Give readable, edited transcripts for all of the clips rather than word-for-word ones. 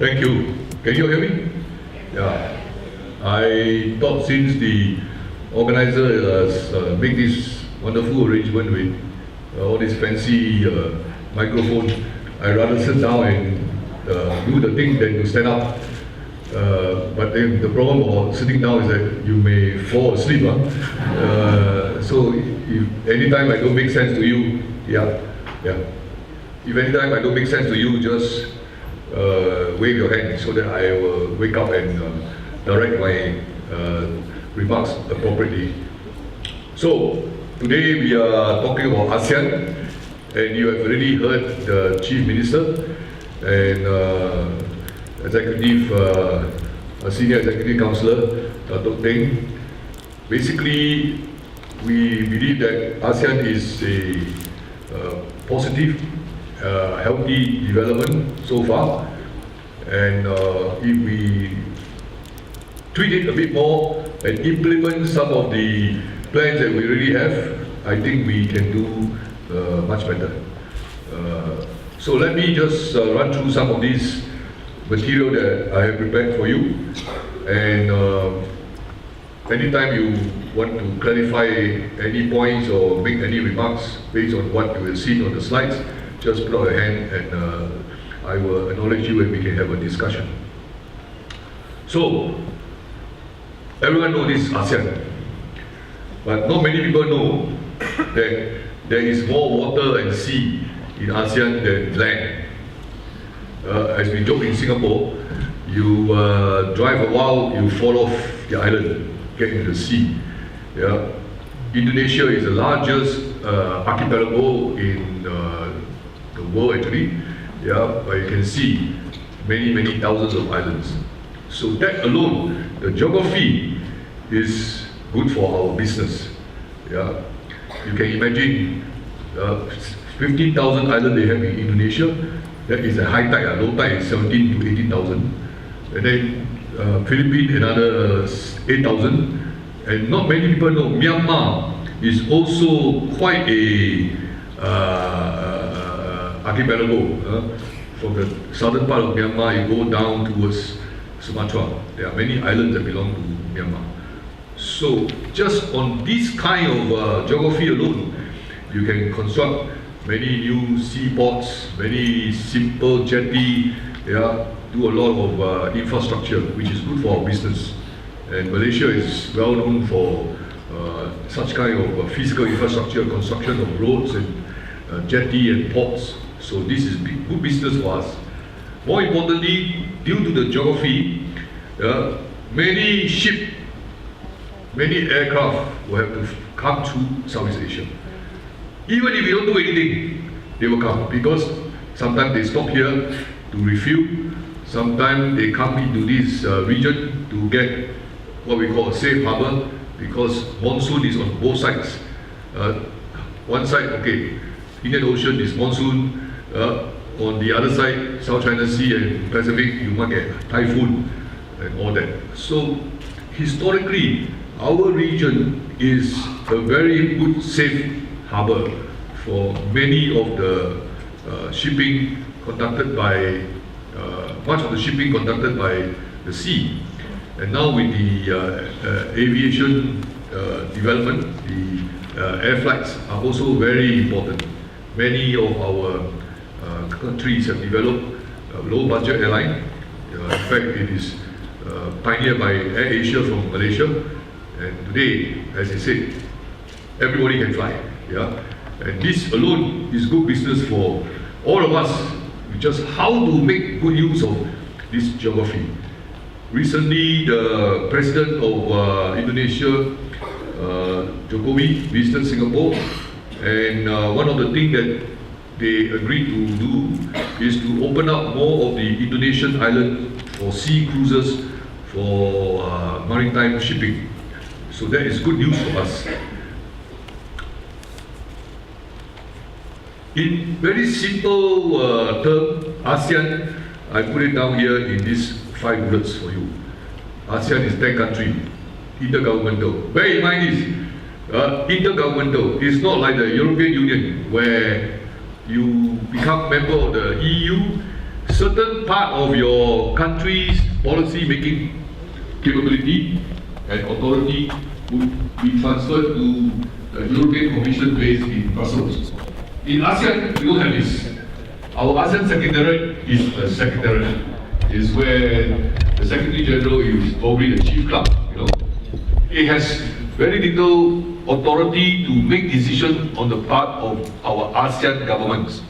Thank you. Can you hear me? Yeah. I thought since the organizer has made this wonderful arrangement with all this fancy microphone, I'd rather sit down and do the thing than to stand up. But then the problem about sitting down is that you may fall asleep. So if anytime I don't make sense to you, if anytime I don't make sense to you, just wave your hand so that I will wake up and direct my remarks appropriately. So today we are talking about ASEAN, and you have already heard the Chief Minister and Senior Executive Councillor, Dr. Teng. Basically, we believe that ASEAN is a positive, healthy development so far, and if we tweak it a bit more and implement some of the plans that we already have, I think we can do much better. So let me just run through some of these material that I have prepared for you, and anytime you want to clarify any points or make any remarks based on what you have seen on the slides, just put out your hand and I will acknowledge you and we can have a discussion. So, everyone knows this is ASEAN, but not many people know that there is more water and sea in ASEAN than land. As we joke in Singapore, you drive a while, you fall off the island, get into the sea. Yeah. Indonesia is the largest archipelago in the world actually. Yeah, but you can see many thousands of islands. So that alone, the geography is good for our business. Yeah, you can imagine 15,000 islands they have in Indonesia. That is a high tide. Low tide is 17 to 18,000, and then Philippines another 8,000. And not many people know Myanmar is also quite a archipelago. From the southern part of Myanmar, you go down towards Sumatra. There are many islands that belong to Myanmar. So just on this kind of geography alone, you can construct many new seaports, many simple jetty, do a lot of infrastructure, which is good for our business. And Malaysia is well known for such kind of physical infrastructure, construction of roads and jetty and ports. So this is good business for us. More importantly, due to the geography, many ships, many aircraft will have to come to Southeast Asia. Even if you don't do anything, they will come, because sometimes they stop here to refuel, sometimes they come into this region to get what we call a safe harbor, because monsoon is on both sides. One side, okay, Indian Ocean is monsoon, on the other side, South China Sea and Pacific, you might get typhoon and all that. So historically, our region is a very good, safe harbor for many of the shipping conducted by, much of the shipping conducted by the sea. And now with the aviation development, the air flights are also very important. Many of our countries have developed a low-budget airline. In fact, it is pioneered by Air Asia from Malaysia. And today, as I said, everybody can fly. Yeah? And this alone is good business for all of us. Just how to make good use of this geography. Recently, the President of Indonesia, Jokowi, visited Singapore, and one of the things that they agreed to do is to open up more of the Indonesian island for sea cruises, for maritime shipping. So that is good news for us. In very simple term, ASEAN, I put it down here in these 5 bullets for you. ASEAN is 10 country, intergovernmental. Bear in mind this, intergovernmental is not like the European Union where you become member of the EU, certain part of your country's policy making capability and authority would be transferred to the European Commission based in Brussels. In ASEAN, we don't have this. Our ASEAN Secretariat is a secretariat. Is where the Secretary General is probably the chief clerk, you know. It has very little authority to make decisions on the part of our ASEAN governments.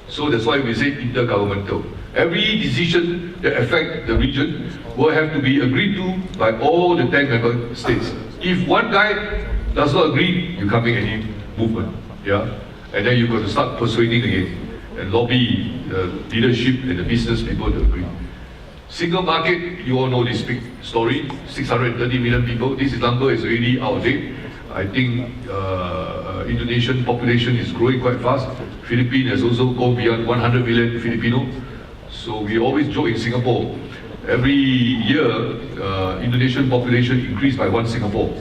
So that's why we say intergovernmental. Every decision that affects the region will have to be agreed to by all the 10 member states. If one guy does not agree, you can't make any movement. Yeah? And then you've got to start persuading again and lobby the leadership and the business people to agree. Single market, you all know this big story, 630 million people. This number is already out of date. I think Indonesian population is growing quite fast. Philippines has also gone beyond 100 million Filipino. So we always joke in Singapore, every year Indonesian population increased by one Singapore.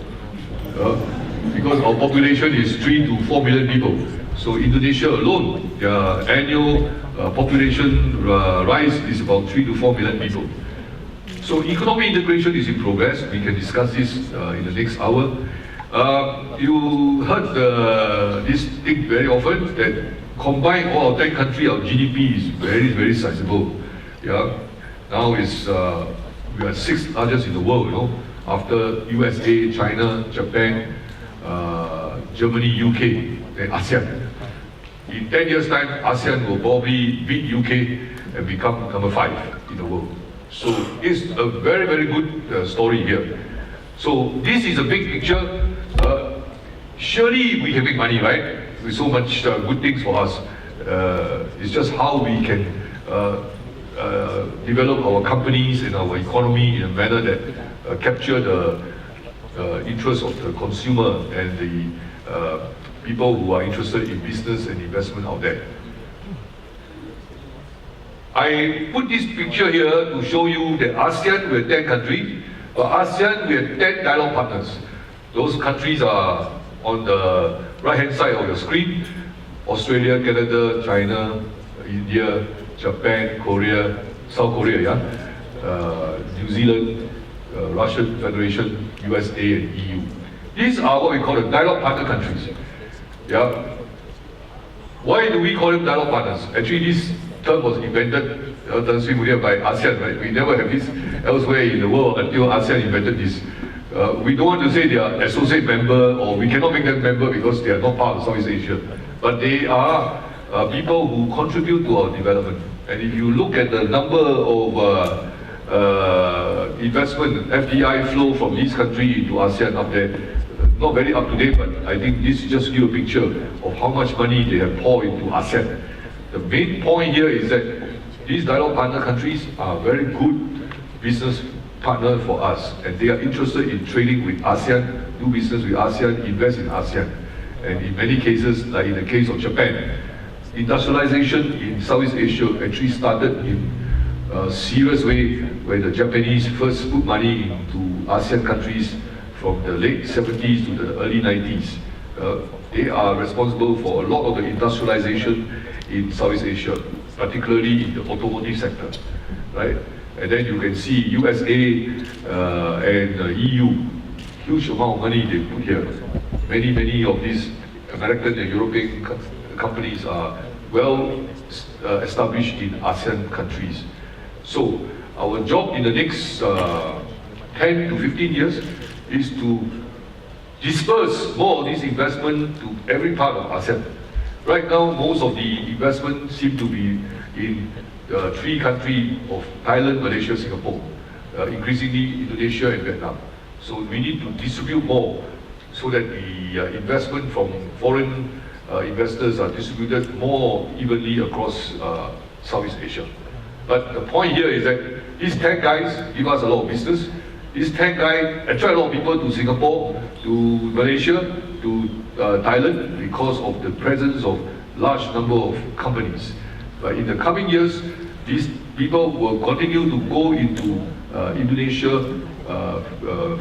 Because our population is 3 to 4 million people. So Indonesia alone, their annual population rise is about 3 to 4 million people. So economic integration is in progress. We can discuss this in the next hour. You heard this thing very often that combined all our 10 countries, our GDP is very, very sizable. Yeah. Now is we are 6th largest in the world, you know, after USA, China, Japan, Germany, UK, and ASEAN. In 10 years' time, ASEAN will probably beat UK and become number 5 in the world. So it's a very, very good story here. So this is a big picture. Surely we can make money, right? With so much good things for us. It's just how we can develop our companies and our economy in a manner that capture the interest of the consumer and the people who are interested in business and investment out there. I put this picture here to show you that ASEAN, we have 10 countries, but ASEAN, we have 10 dialogue partners. Those countries are on the right-hand side of your screen: Australia, Canada, China, India, Japan, Korea, South Korea, yeah? New Zealand, Russian Federation, USA, and EU. These are what we call the dialogue partner countries. Yeah. Why do we call them dialogue partners? Actually, this term was invented by ASEAN, right? We never have this elsewhere in the world until ASEAN invented this. We don't want to say they are associate member, or we cannot make them member because they are not part of Southeast Asia. But they are people who contribute to our development. And if you look at the number of investment, FDI flow from this country into ASEAN up there, not very up to date, but I think this just gives a picture of how much money they have poured into ASEAN. The main point here is that these dialogue partner countries are very good business partner for us, and they are interested in trading with ASEAN, do business with ASEAN, invest in ASEAN. And in many cases, like in the case of Japan, industrialization in Southeast Asia actually started in a serious way when the Japanese first put money into ASEAN countries from the late 70s to the early 90s. They are responsible for a lot of the industrialization in Southeast Asia, particularly in the automotive sector, right? And then you can see USA and EU, huge amount of money they put here. Many of these American and European companies are well established in ASEAN countries. So our job in the next 10 to 15 years is to disperse more of this investment to every part of ASEAN. Right now, most of the investment seem to be in the 3 countries of Thailand, Malaysia, Singapore, increasingly Indonesia and Vietnam. So we need to distribute more so that the investment from foreign investors are distributed more evenly across Southeast Asia. But the point here is that these 10 guys give us a lot of business. These 10 guys attract a lot of people to Singapore, to Malaysia, to Thailand because of the presence of large number of companies. But in the coming years, these people will continue to go into Indonesia,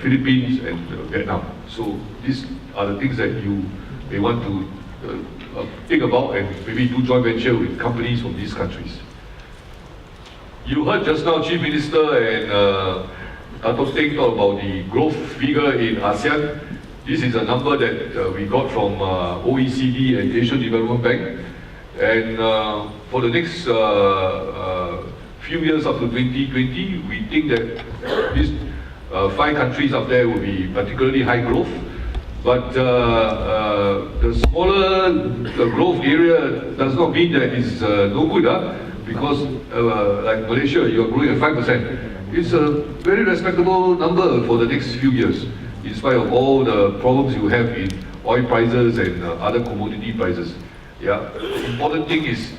Philippines, and Vietnam. So these are the things that you may want to think about and maybe do joint venture with companies from these countries. You heard just now Chief Minister and Dato' Teng talk about the growth figure in ASEAN. This is a number that we got from OECD and Asian Development Bank. And for the next few years up to 2020, we think that these 5 countries up there will be particularly high growth. But the smaller the growth area does not mean that it's no good, because like Malaysia, you are growing at 5%. It's a very respectable number for the next few years, in spite of all the problems you have in oil prices and other commodity prices. Yeah. The important thing is,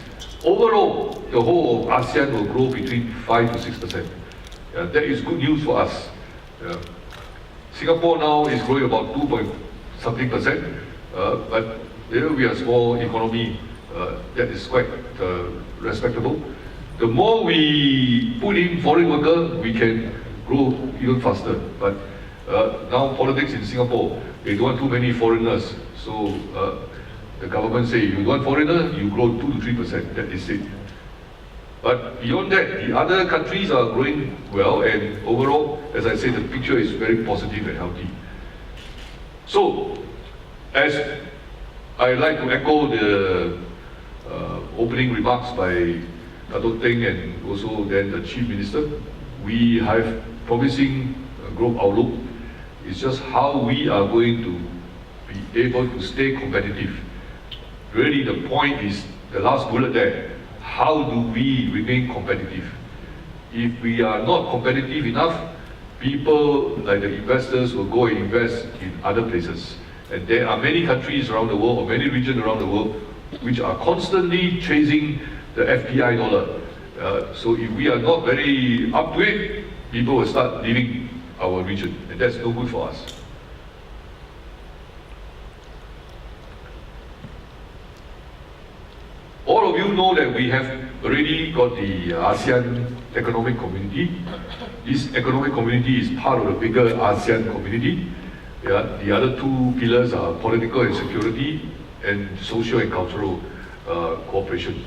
overall, the whole of ASEAN will grow between 5 to 6%. Yeah, that is good news for us. Yeah. Singapore now is growing about 2-point-something%, but we are a small economy that is quite respectable. The more we put in foreign workers, we can grow even faster. But now politics in Singapore, they don't want too many foreigners. So the government say, you want foreigner, you grow 2 to 3%. That is it. But beyond that, the other countries are growing well, and overall, as I said, the picture is very positive and healthy. So, as I like to echo the opening remarks by Dato' Teng and also then the Chief Minister, we have promising growth outlook. It's just how we are going to be able to stay competitive. Really, the point is the last bullet there. How do we remain competitive? If we are not competitive enough, people like the investors will go and invest in other places. And there are many countries around the world, or many regions around the world, which are constantly chasing the FPI dollar. So if we are not very up to it, people will start leaving our region, and that's no good for us. All of you know that we have already got the ASEAN Economic Community. This economic community is part of the bigger ASEAN community. Yeah, the other 2 pillars are political and security, and social and cultural cooperation.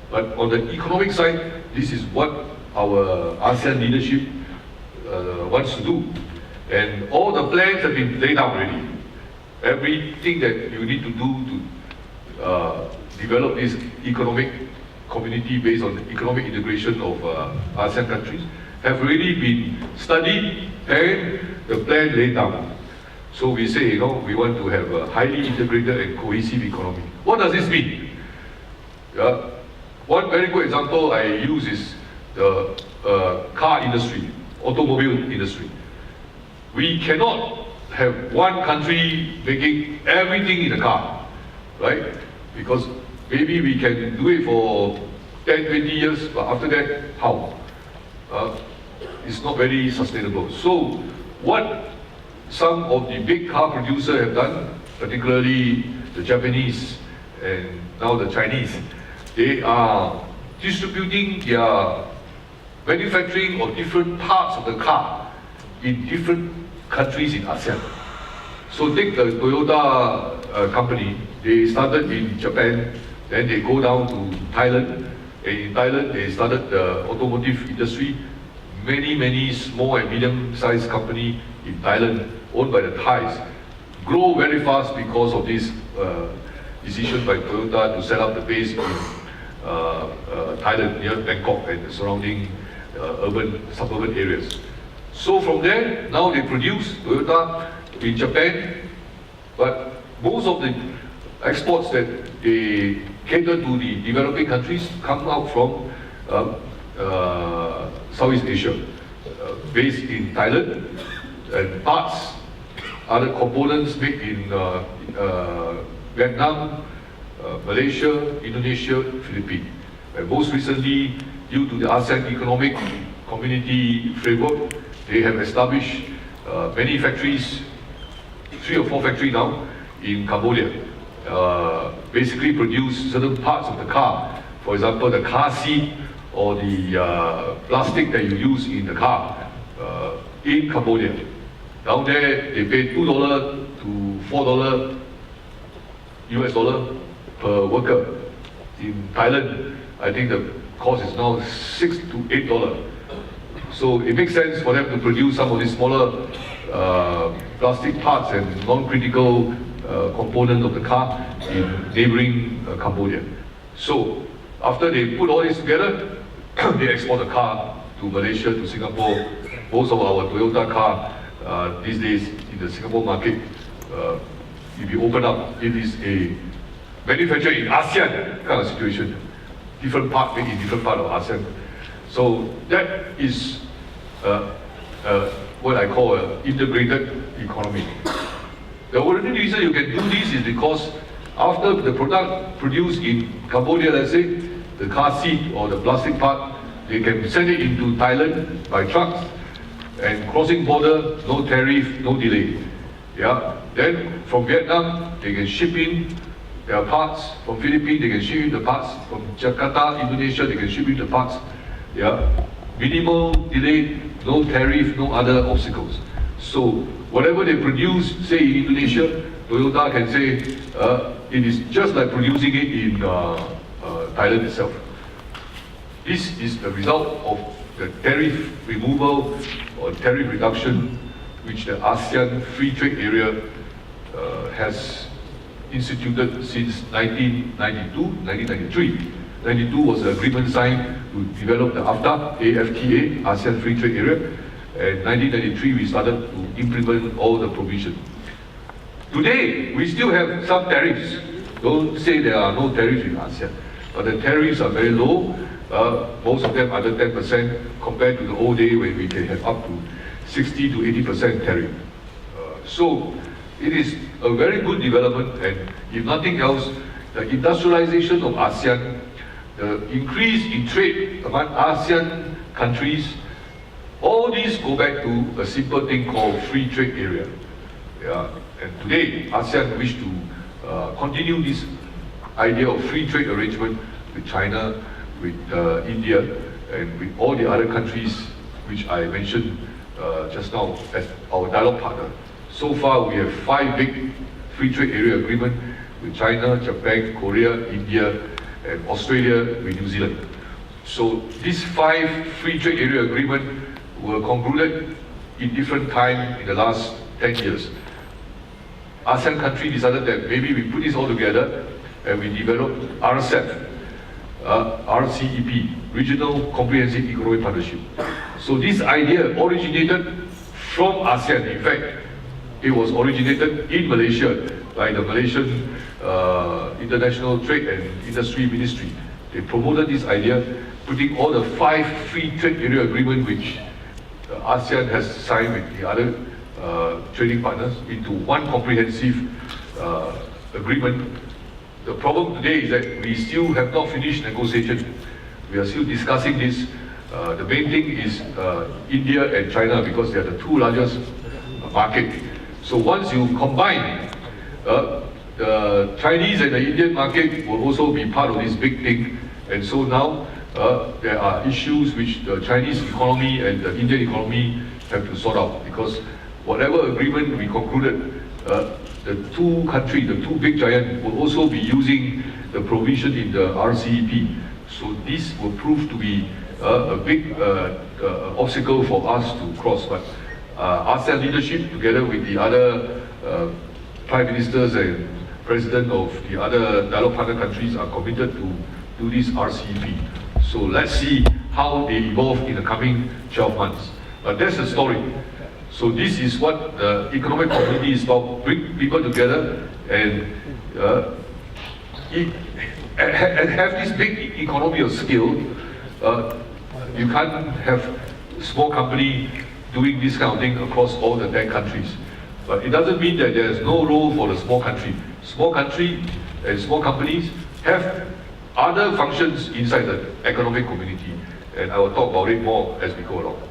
But on the economic side, this is what our ASEAN leadership wants to do. And all the plans have been laid out already. Everything that you need to do to develop this economic community based on the economic integration of ASEAN countries have already been studied and the plan laid down. So we say, we want to have a highly integrated and cohesive economy. What does this mean? One very good example I use is the car industry, automobile industry. We cannot have one country making everything in the car, right? Because maybe we can do it for 10, 20 years, but after that, how? It's not very sustainable. So what some of the big car producers have done, particularly the Japanese and now the Chinese, they are distributing their manufacturing of different parts of the car in different countries in ASEAN. So take the Toyota company, they started in Japan, then they go down to Thailand, and in Thailand they started the automotive industry. Many small and medium-sized companies in Thailand, owned by the Thais, grow very fast because of this decision by Toyota to set up the base in Thailand, near Bangkok and the surrounding suburban areas. So from there, now they produce Toyota in Japan, but most of the exports that they cater to the developing countries come out from Southeast Asia, based in Thailand, and parts, other components made in Vietnam, Malaysia, Indonesia, Philippines. And most recently, due to the ASEAN Economic Community framework, they have established many factories, 3 or 4 factories now, in Cambodia. Basically produce certain parts of the car. For example, the car seat or the plastic that you use in the car in Cambodia. Down there, they pay $2 to $4 US dollar per worker. In Thailand, I think the cost is now $6 to $8. So it makes sense for them to produce some of these smaller plastic parts and non-critical components of the car in neighboring Cambodia. So after they put all this together, they export the car to Malaysia, to Singapore. Most of our Toyota car these days in the Singapore market, if you open up, it is a manufactured in ASEAN kind of situation. Different part made in different part of ASEAN. So that is what I call an integrated economy. The only reason you can do this is because after the product produced in Cambodia, let's say, the car seat or the plastic part, they can send it into Thailand by trucks, and crossing border, no tariff, no delay. Yeah. Then from Vietnam, they can ship in their parts. From Philippines, they can ship in the parts. From Jakarta, Indonesia, they can ship in the parts. Yeah. Minimal delay, no tariff, no other obstacles. So whatever they produce, say in Indonesia, Toyota can say it is just like producing it in Thailand itself. This is the result of the tariff removal or tariff reduction which the ASEAN Free Trade Area has instituted since 1992, 1993. 92 was the agreement signed to develop the AFTA, AFTA, ASEAN Free Trade Area, and 1993 we started to implement all the provisions. Today, we still have some tariffs. Don't say there are no tariffs in ASEAN, but the tariffs are very low. Most of them under 10% compared to the old day when we can have up to 60 to 80% tariff. So it is a very good development, and if nothing else, the industrialization of ASEAN, the increase in trade among ASEAN countries, all these go back to a simple thing called free trade area. Yeah. And today, ASEAN wish to continue this idea of free trade arrangement with China, with India, and with all the other countries which I mentioned just now as our dialogue partner. So far, we have 5 big free trade area agreements with China, Japan, Korea, India, and Australia with New Zealand. So these 5 free trade area agreements were concluded in different time in the last 10 years. ASEAN country decided that maybe we put this all together and we developed RCEP, RCEP, Regional Comprehensive Economic Partnership. So this idea originated from ASEAN. In fact, it was originated in Malaysia by the Malaysian International Trade and Industry Ministry. They promoted this idea, putting all the 5 free trade area agreements which ASEAN has signed with the other trading partners into one comprehensive agreement. The problem today is that we still have not finished negotiation. We are still discussing this. The main thing is India and China, because they are the 2 largest market. So once you combine, the Chinese and the Indian market will also be part of this big thing. And so now there are issues which the Chinese economy and the Indian economy have to sort out, because whatever agreement we concluded, the 2 countries, the 2 big giants, will also be using the provision in the RCEP. So this will prove to be a big obstacle for us to cross. But ASEAN leadership, together with the other prime ministers and president of the other dialogue partner countries, are committed to do this RCEP. So let's see how they evolve in the coming 12 months. But that's the story. So this is what the economic community is about: bring people together and have this big economy of scale. You can't have small company doing this kind of thing across all the 10 countries. But it doesn't mean that there's no role for the small country. Small country and small companies have other functions inside the economic community, and I will talk about it more as we go along.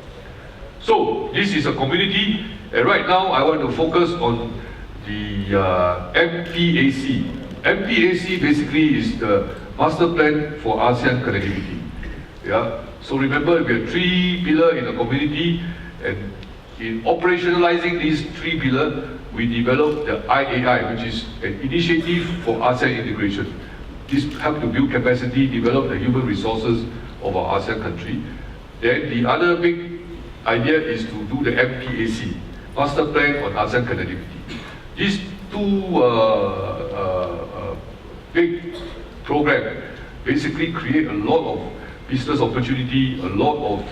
So this is a community, and right now I want to focus on the MPAC. MPAC basically is the Master Plan for ASEAN Connectivity. Yeah. So remember, we have 3 pillars in the community, and in operationalizing these 3 pillars, we developed the IAI, which is an initiative for ASEAN integration. This helps to build capacity, develop the human resources of our ASEAN country. Then the other big idea is to do the MPAC, Master Plan on ASEAN Connectivity. These two big programs basically create a lot of business opportunity, a lot of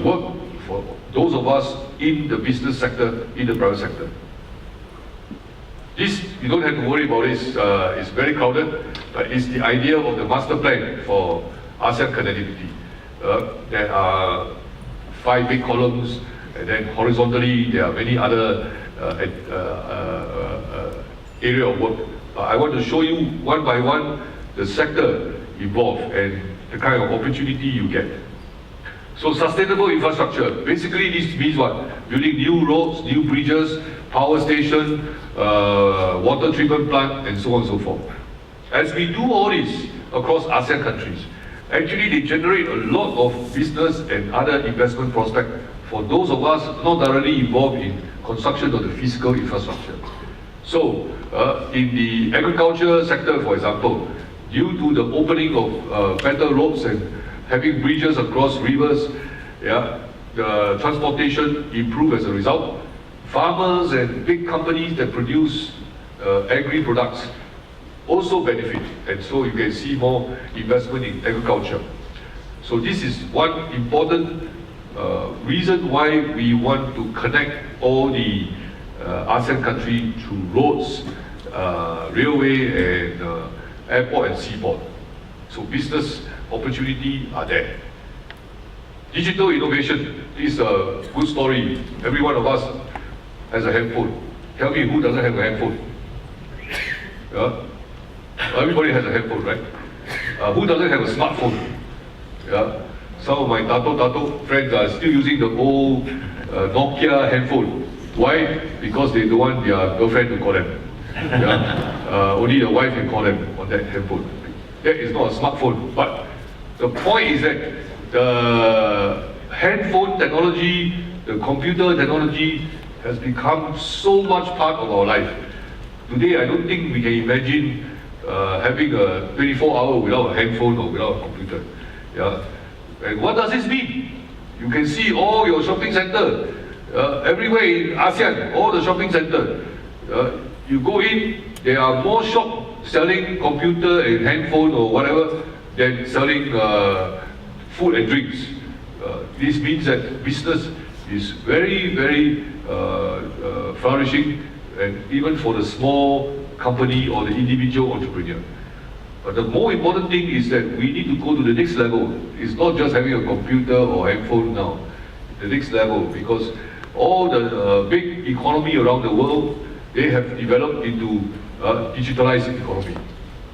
work for those of us in the business sector, in the private sector. This, you don't have to worry about it, it's very crowded, but it's the idea of the master plan for ASEAN connectivity. There are 5 big columns, and then horizontally there are many other area of work. I want to show you one by one the sector involved and the kind of opportunity you get. So sustainable infrastructure, basically this means what? Building new roads, new bridges, power station, water treatment plant, and so on and so forth. As we do all this across ASEAN countries, actually they generate a lot of business and other investment prospects for those of us not directly involved in construction of the physical infrastructure. So, in the agriculture sector, for example, due to the opening of better roads and having bridges across rivers, the transportation improved as a result. Farmers and big companies that produce agri-products also benefit, and so you can see more investment in agriculture. So this is one important reason why we want to connect all the ASEAN countries through roads, railway, and airport and seaport. So business opportunity are there. Digital innovation is a good story. Every one of us has a handphone. Tell me who doesn't have a handphone? Yeah? Everybody has a handphone, right? Who doesn't have a smartphone? Yeah? Some of my Tato friends are still using the old Nokia handphone. Why? Because they don't want their girlfriend to call them. Yeah? Only the wife can call them on that handphone. That is not a smartphone. But the point is that the handphone technology, the computer technology has become so much part of our life. Today, I don't think we can imagine having a 24-hour without a handphone or without a computer. Yeah? And what does this mean? You can see all your shopping center, everywhere in ASEAN, all the shopping center. You go in, there are more shops selling computer and handphone or whatever than selling food and drinks. This means that business is very, very flourishing, and even for the small company or the individual entrepreneur. But the more important thing is that we need to go to the next level. It's not just having a computer or handphone now. The next level, because all the big economy around the world, they have developed into digitalized economy.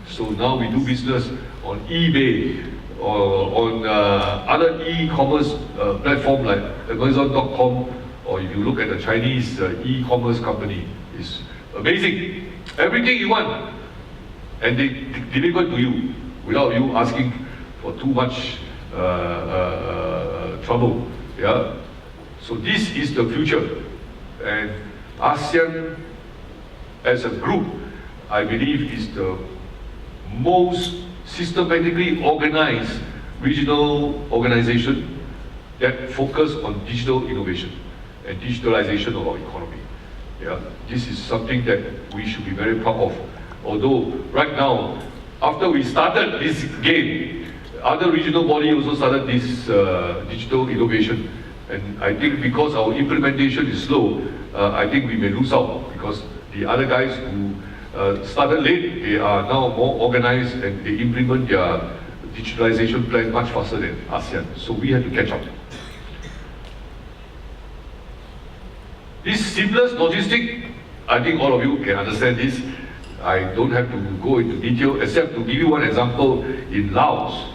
So now we do business on eBay or on other e-commerce platforms like Amazon.com, or if you look at the Chinese e-commerce company, it's amazing. Everything you want, and they deliver to you without you asking for too much trouble. Yeah. So this is the future, and ASEAN as a group, I believe, is the most systematically organized regional organization that focus on digital innovation and digitalization of our economy. Yeah, this is something that we should be very proud of. Although right now, after we started this game, other regional bodies also started this digital innovation. And I think because our implementation is slow, I think we may lose out, because the other guys who started late, they are now more organized and they implement their digitalization plan much faster than ASEAN. So we have to catch up. This seamless logistics, I think all of you can understand this. I don't have to go into detail, except to give you one example. In Laos,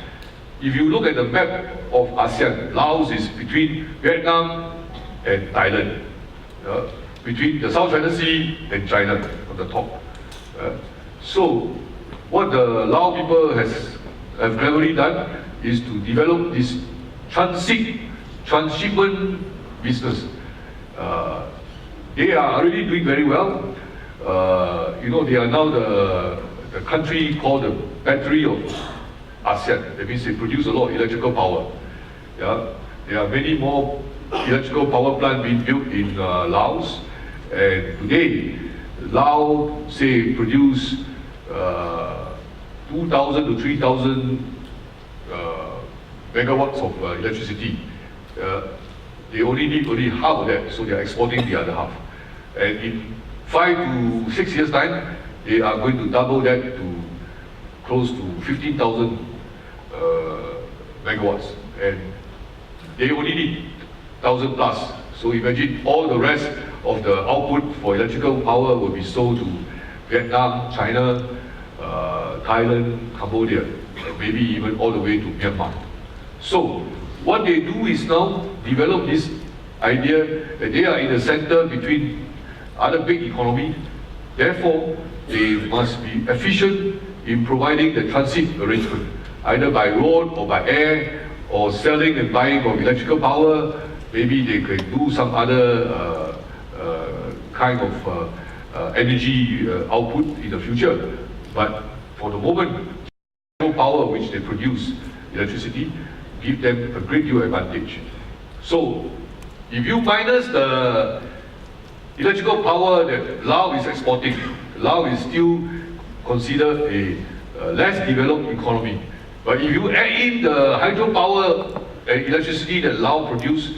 if you look at the map of ASEAN, Laos is between Vietnam and Thailand, between the South China Sea and China on the top. So what the Lao people have cleverly done is to develop this transshipment business. They are already doing very well. You know, they are now the country called the battery of ASEAN. That means they produce a lot of electrical power. Yeah? There are many more electrical power plants being built in Laos. And today, Laos, say, produce 2,000 to 3,000 megawatts of electricity. They only need half of that, so they are exporting the other half. And in 5 to 6 years' time, they are going to double that to close to 15,000 megawatts. And they only need 1,000 plus. So imagine all the rest of the output for electrical power will be sold to Vietnam, China, Thailand, Cambodia, maybe even all the way to Myanmar. So what they do is now develop this idea that they are in the center between other big economies. Therefore, they must be efficient in providing the transit arrangement, either by road or by air, or selling and buying of electrical power. Maybe they can do some other kind of energy output in the future. But for the moment, power which they produce, electricity, give them a great deal of advantage. So, if you minus the electrical power that Laos is exporting, Laos is still considered a less developed economy. But if you add in the hydropower and electricity that Laos produce,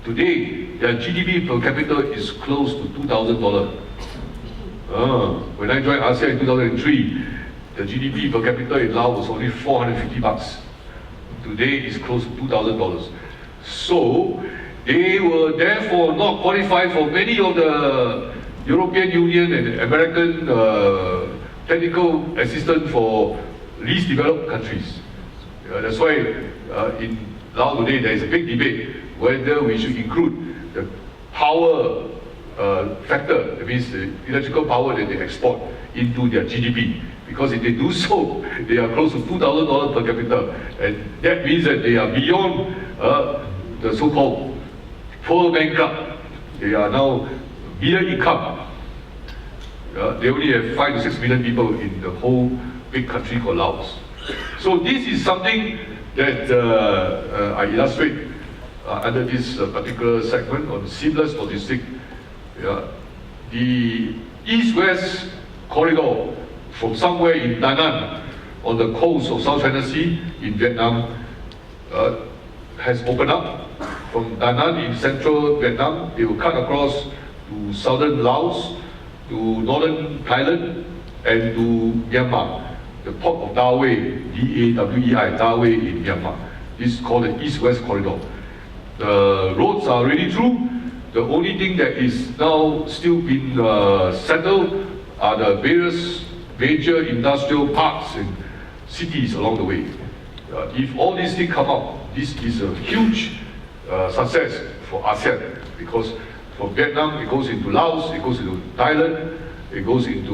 today their GDP per capita is close to $2,000. When I joined ASEAN in 2003, the GDP per capita in Laos was only $450. Today it's close to $2,000. So they were therefore not qualified for many of the European Union and American technical assistance for least developed countries. That's why in Laos today there is a big debate whether we should include the power factor, that means the electrical power that they export, into their GDP. Because if they do so, they are close to $2,000 per capita. And that means that they are beyond the so-called poor man club. They are now middle income. They only have 5 to 6 million people in the whole big country called Laos. So this is something that I illustrate under this particular segment on seamless logistics. The East-West corridor from somewhere in Da Nang on the coast of South China Sea in Vietnam has opened up. From Da Nang in central Vietnam, they will cut across to southern Laos, to northern Thailand, and to Myanmar. The port of Dawei, D-A-W-E-I, Dawei in Myanmar. This is called the East-West corridor. The roads are already through. The only thing that is now still being settled are the various major industrial parks and cities along the way. If all these things come up, this is a huge success for ASEAN, because from Vietnam it goes into Laos, it goes into Thailand, it goes into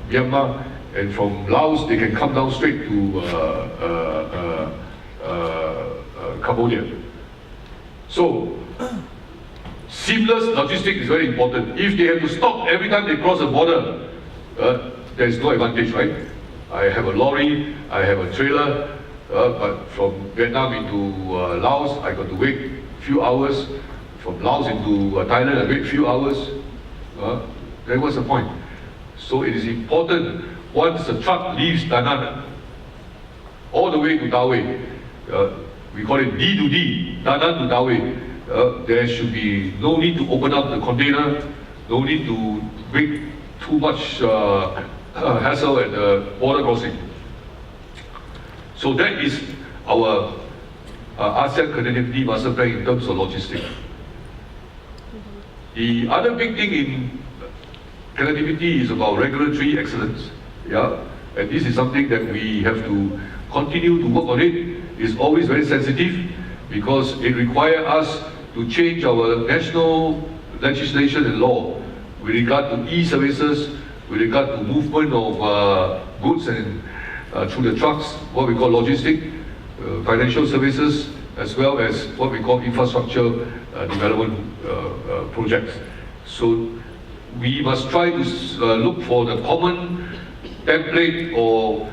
Myanmar, and from Laos they can come down straight to Cambodia. So, seamless logistics is very important. If they have to stop every time they cross the border, there is no advantage, right? I have a lorry, I have a trailer, but from Vietnam into Laos, I got to wait a few hours. From Laos into Thailand, I wait a few hours. Then what's the point? So it is important, once the truck leaves Da Nang, all the way to Dawei, we call it D to D, Da Nang to Dawei, there should be no need to open up the container, no need to make too much hassle at the border crossing. So that is our ASEAN Connectivity Master Plan in terms of logistics. The other big thing in connectivity is about regulatory excellence. And this is something that we have to continue to work on. It's always very sensitive because it requires us to change our national legislation and law with regard to e-services, with regard to movement of goods and through the trucks, what we call logistic, financial services, as well as what we call infrastructure development projects. So we must try to look for the common template or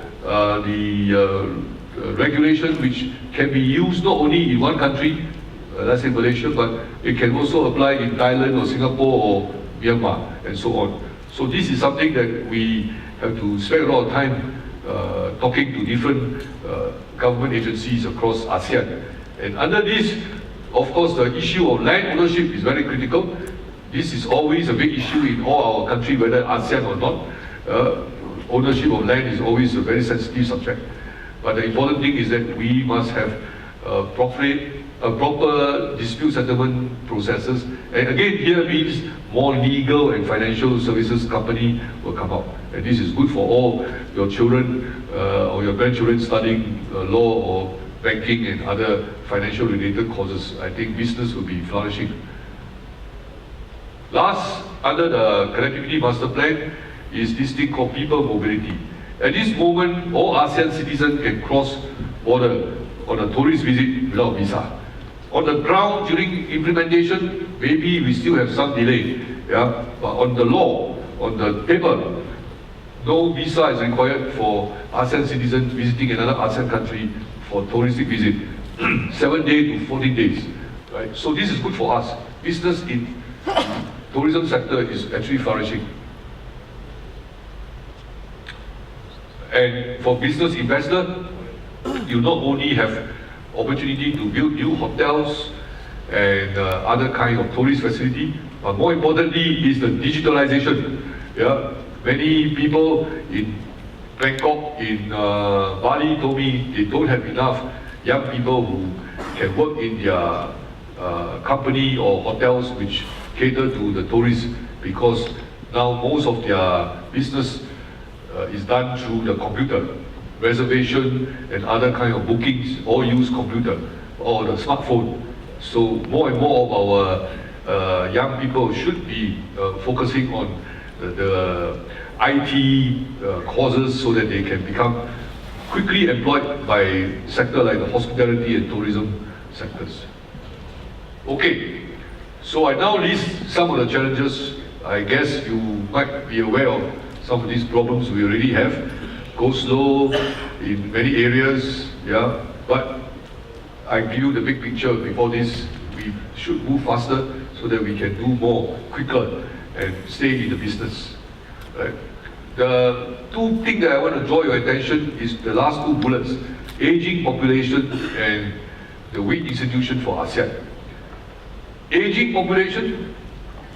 the regulation which can be used not only in one country, let's say Malaysia, but it can also apply in Thailand or Singapore or Myanmar and so on. So this is something that we have to spend a lot of time talking to different government agencies across ASEAN. And under this, of course, the issue of land ownership is very critical. This is always a big issue in all our country, whether ASEAN or not. Ownership of land is always a very sensitive subject. But the important thing is that we must have proper dispute settlement processes. And again, here means more legal and financial services company will come out. And this is good for all your children or your grandchildren studying law or banking and other financial related courses. I think business will be flourishing. Last, under the Connectivity Master Plan, is this thing called people mobility. At this moment, all ASEAN citizens can cross border on a tourist visit without visa. On the ground, during implementation, maybe we still have some delay. Yeah? But on the law, on the paper, no visa is required for ASEAN citizens visiting another ASEAN country for touristic visit. 7 days to 14 days. Right? So this is good for us. Business in tourism sector is actually flourishing. And for business investor, you not only have opportunity to build new hotels and other kind of tourist facility, but more importantly is the digitalization. Yeah? Many people in Bangkok, in Bali told me they don't have enough young people who can work in their company or hotels which cater to the tourists, because now most of their business is done through the computer. Reservation and other kind of bookings all use computer or the smartphone. So more and more of our young people should be focusing on the IT courses so that they can become quickly employed by sector like the hospitality and tourism sectors. Okay, so I now list some of the challenges. I guess you might be aware of some of these problems we already have. Go slow in many areas, yeah, but I give you the big picture before this. We should move faster so that we can do more quicker and stay in the business. Right? The two things that I want to draw your attention is the last two bullets: aging population and the weak institution for ASEAN. Aging population,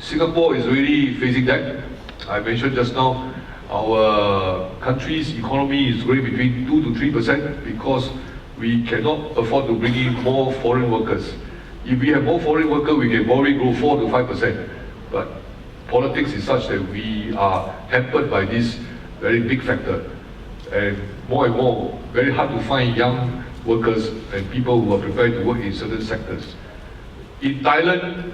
Singapore is really facing that. I mentioned just now, our country's economy is growing between 2 to 3% because we cannot afford to bring in more foreign workers. If we have more foreign workers, we can probably grow 4 to 5%. But politics is such that we are hampered by this very big factor. And more, very hard to find young workers and people who are prepared to work in certain sectors. In Thailand,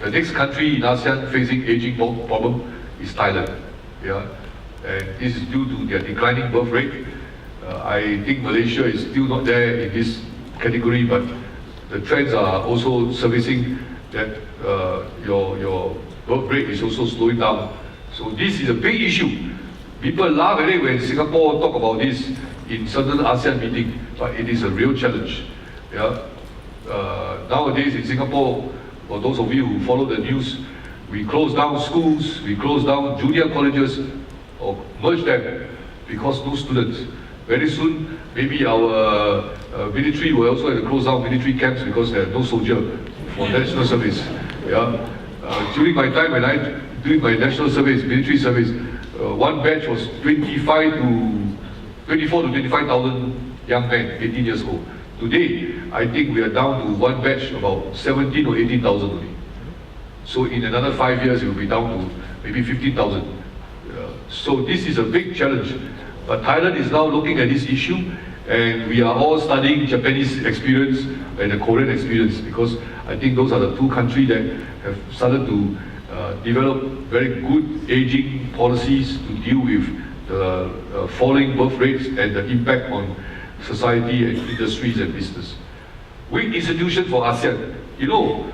the next country in ASEAN facing aging problem is Thailand. Yeah? And this is due to their declining birth rate. I think Malaysia is still not there in this category, but the trends are also servicing that your birth rate is also slowing down. So this is a big issue. People laugh at it when Singapore talk about this in certain ASEAN meetings, but it is a real challenge. Yeah? Nowadays in Singapore, for those of you who follow the news, we close down schools, we close down junior colleges, or merge them because no students. Very soon, maybe our military will also have to close down military camps because there are no soldiers for national service. Yeah? During my time when I doing my national service, military service, one batch was 24 to 25,000 young men, 18 years old. Today, I think we are down to one batch about 17 or 18,000 only. So in another 5 years, it will be down to maybe 15,000. So this is a big challenge. But Thailand is now looking at this issue, and we are all studying Japanese experience and the Korean experience, because I think those are the two countries that have started to develop very good aging policies to deal with the falling birth rates and the impact on society and industries and business. Weak institution for ASEAN. You know,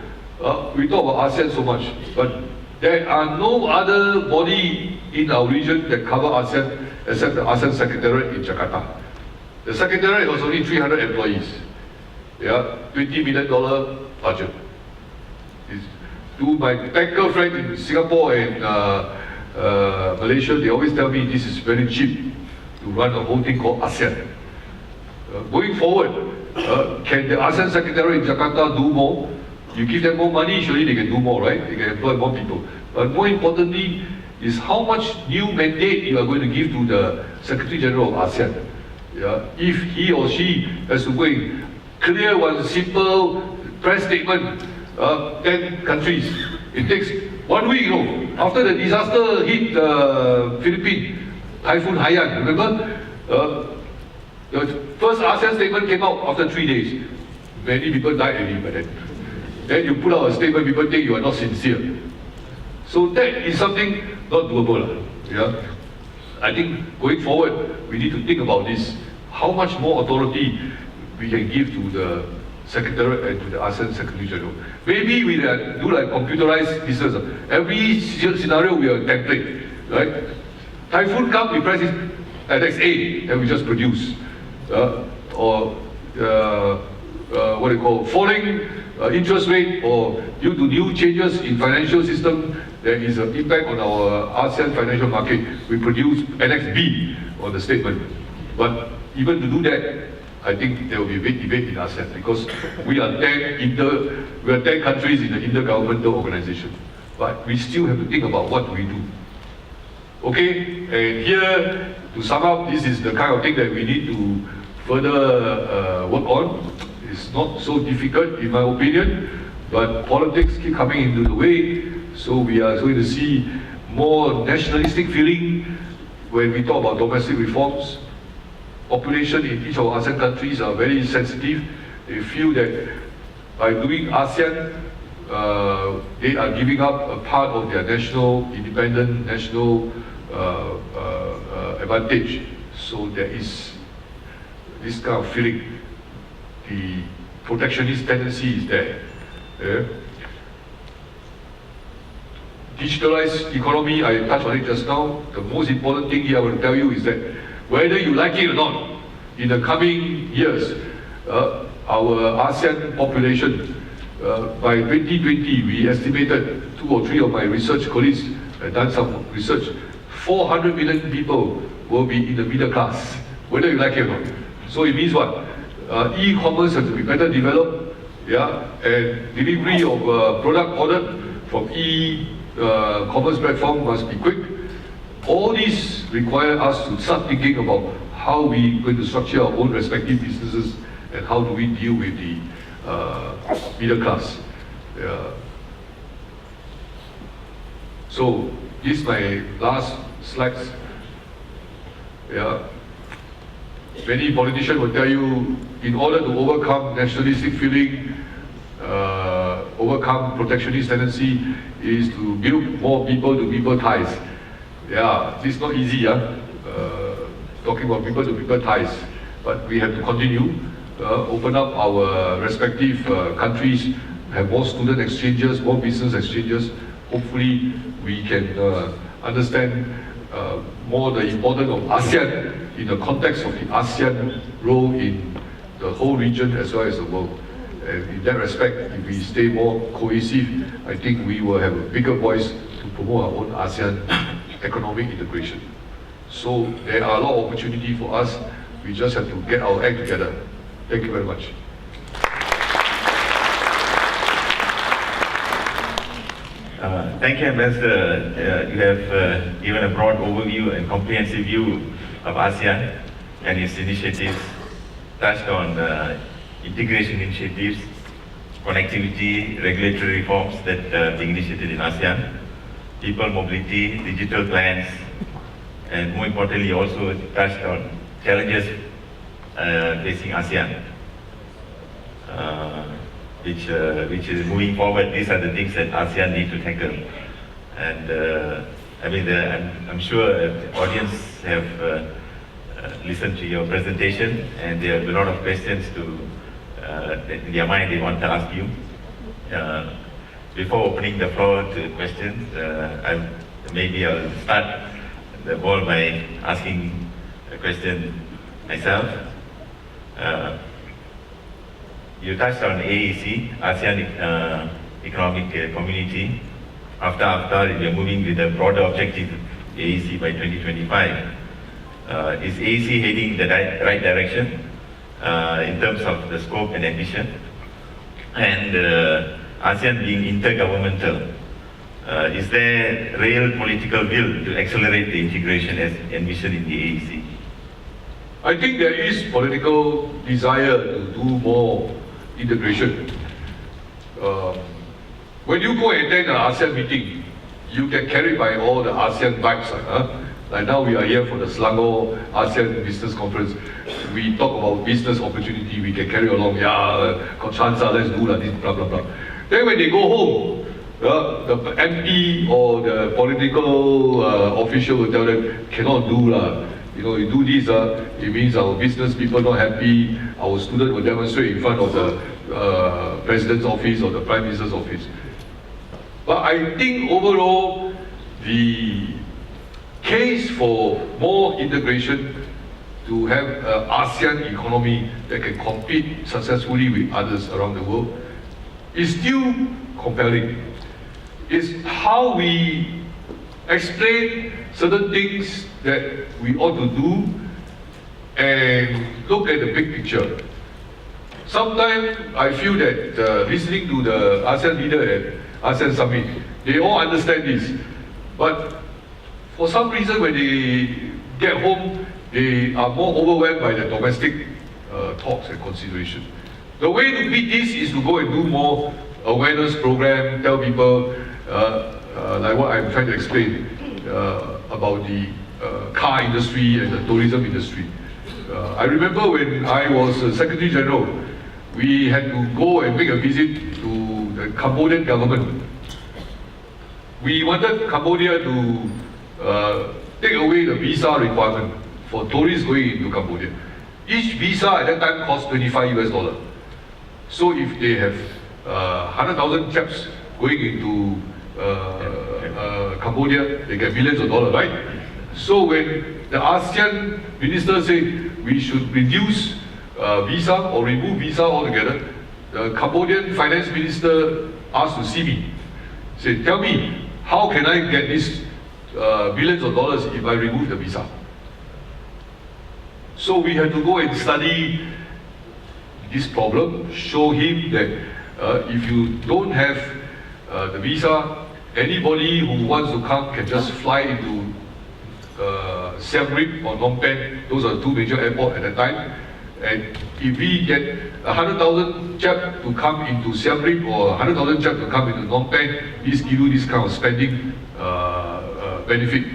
we talk about ASEAN so much, but there are no other body in our region that cover ASEAN except the ASEAN Secretariat in Jakarta. The Secretariat was only 300 employees. Yeah, $20 million budget. To my banker friend in Singapore and Malaysia, they always tell me this is very cheap to run a whole thing called ASEAN. Going forward, can the ASEAN Secretariat in Jakarta do more? You give them more money, surely they can do more, right? They can employ more people. But more importantly, is how much new mandate you are going to give to the Secretary General of ASEAN. Yeah? If he or she has to go and clear one simple press statement, 10 countries, it takes 1 week, you know. After the disaster hit the Philippines, Typhoon Haiyan, remember? The first ASEAN statement came out after 3 days. Many people died already by then. Then you put out a statement, people think you are not sincere. So that is something not doable. Yeah? I think going forward, we need to think about this. How much more authority we can give to the Secretariat and to the ASEAN Secretary General. Maybe we do like computerized business. Every scenario we have a template, right? Typhoon comes, we press it at XA, and we just produce. Or what do you call, falling interest rate, or due to new changes in financial system, there is an impact on our ASEAN financial market. We produce NXB on the statement. But even to do that, I think there will be a big debate in ASEAN because we are 10 countries in the intergovernmental organization. But we still have to think about what do we do. Okay, and here, to sum up, this is the kind of thing that we need to further work on. It's not so difficult, in my opinion, but politics keep coming into the way, so we are going to see more nationalistic feeling when we talk about domestic reforms. Population in each of our ASEAN countries are very sensitive. They feel that by doing ASEAN, they are giving up a part of their national, independent, national advantage. So there is this kind of feeling. The protectionist tendency is there. Yeah? Digitalized economy, I touched on it just now. The most important thing here I will tell you is that whether you like it or not, in the coming years, our ASEAN population, by 2020, we estimated, 2 or 3 of my research colleagues had done some research, 400 million people will be in the middle class, whether you like it or not. So it means what? E-commerce has to be better developed, yeah, and delivery of product ordered from e-commerce platform must be quick. All these require us to start thinking about how we're going to structure our own respective businesses and how do we deal with the middle class. So this is my last slides. Yeah. Many politicians will tell you, in order to overcome nationalistic feeling, overcome protectionist tendency, is to build more people-to-people ties. Yeah, this is not easy, talking about people-to-people ties, but we have to continue, open up our respective countries, have more student exchanges, more business exchanges. Hopefully, we can understand more the importance of ASEAN in the context of the ASEAN role in the whole region as well as the world. And in that respect, if we stay more cohesive, I think we will have a bigger voice to promote our own ASEAN economic integration. So there are a lot of opportunity for us. We just have to get our act together. Thank you very much. Thank you, Ambassador. You have given a broad overview and comprehensive view of ASEAN and its initiatives, touched on integration initiatives, connectivity, regulatory reforms that are being initiated in ASEAN, people mobility, digital plans, and more importantly also touched on challenges facing ASEAN, which is moving forward. These are the things that ASEAN need to tackle. And I mean, I'm sure the audience have listened to your presentation, and there are a lot of questions in their mind they want to ask you. Before opening the floor to questions, maybe I'll start the ball by asking a question myself. You touched on AEC, ASEAN Economic Community. After we are moving with a broader objective, AEC by 2025. Is AEC heading the right direction in terms of the scope and ambition? And ASEAN being intergovernmental, is there real political will to accelerate the integration as envisioned in the AEC? I think there is political desire to do more integration. When you go and attend an ASEAN meeting, you get carried by all the ASEAN vibes. Like now we are here for the Selangor ASEAN Business Conference. We talk about business opportunity, we can carry along, got chance, let's do this, blah, blah, blah. Then when they go home, the MP or the political official will tell them, cannot do lah. You do this, it means our business people not happy, our student will demonstrate in front of the President's office or the Prime Minister's office. But I think overall, the case for more integration to have an ASEAN economy that can compete successfully with others around the world is still compelling. It's how we explain certain things that we ought to do and look at the big picture. Sometimes I feel that listening to the ASEAN leader at ASEAN Summit, they all understand this, but for some reason when they get home, they are more overwhelmed by the domestic talks and consideration. The way to beat this is to go and do more awareness program, tell people, like what I'm trying to explain about the car industry and the tourism industry. I remember when I was Secretary General, we had to go and make a visit to the Cambodian government. We wanted Cambodia to take away the visa requirement for tourists going into Cambodia. Each visa at that time cost $25 US. So if they have 100,000 chaps going into Cambodia, they get millions of dollars, right? So when the ASEAN minister said we should reduce visa or remove visa altogether, the Cambodian finance minister asked to see me. Said, tell me, how can I get this billions of dollars if I remove the visa? So we had to go and study this problem, show him that if you don't have the visa, anybody who wants to come can just fly into Siem Reap or Phnom Penh. Those are the two major airports at that time. And if we get 100,000 chap to come into Siem Reap or 100,000 chap to come into Phnom Penh, please give you this kind of spending benefit.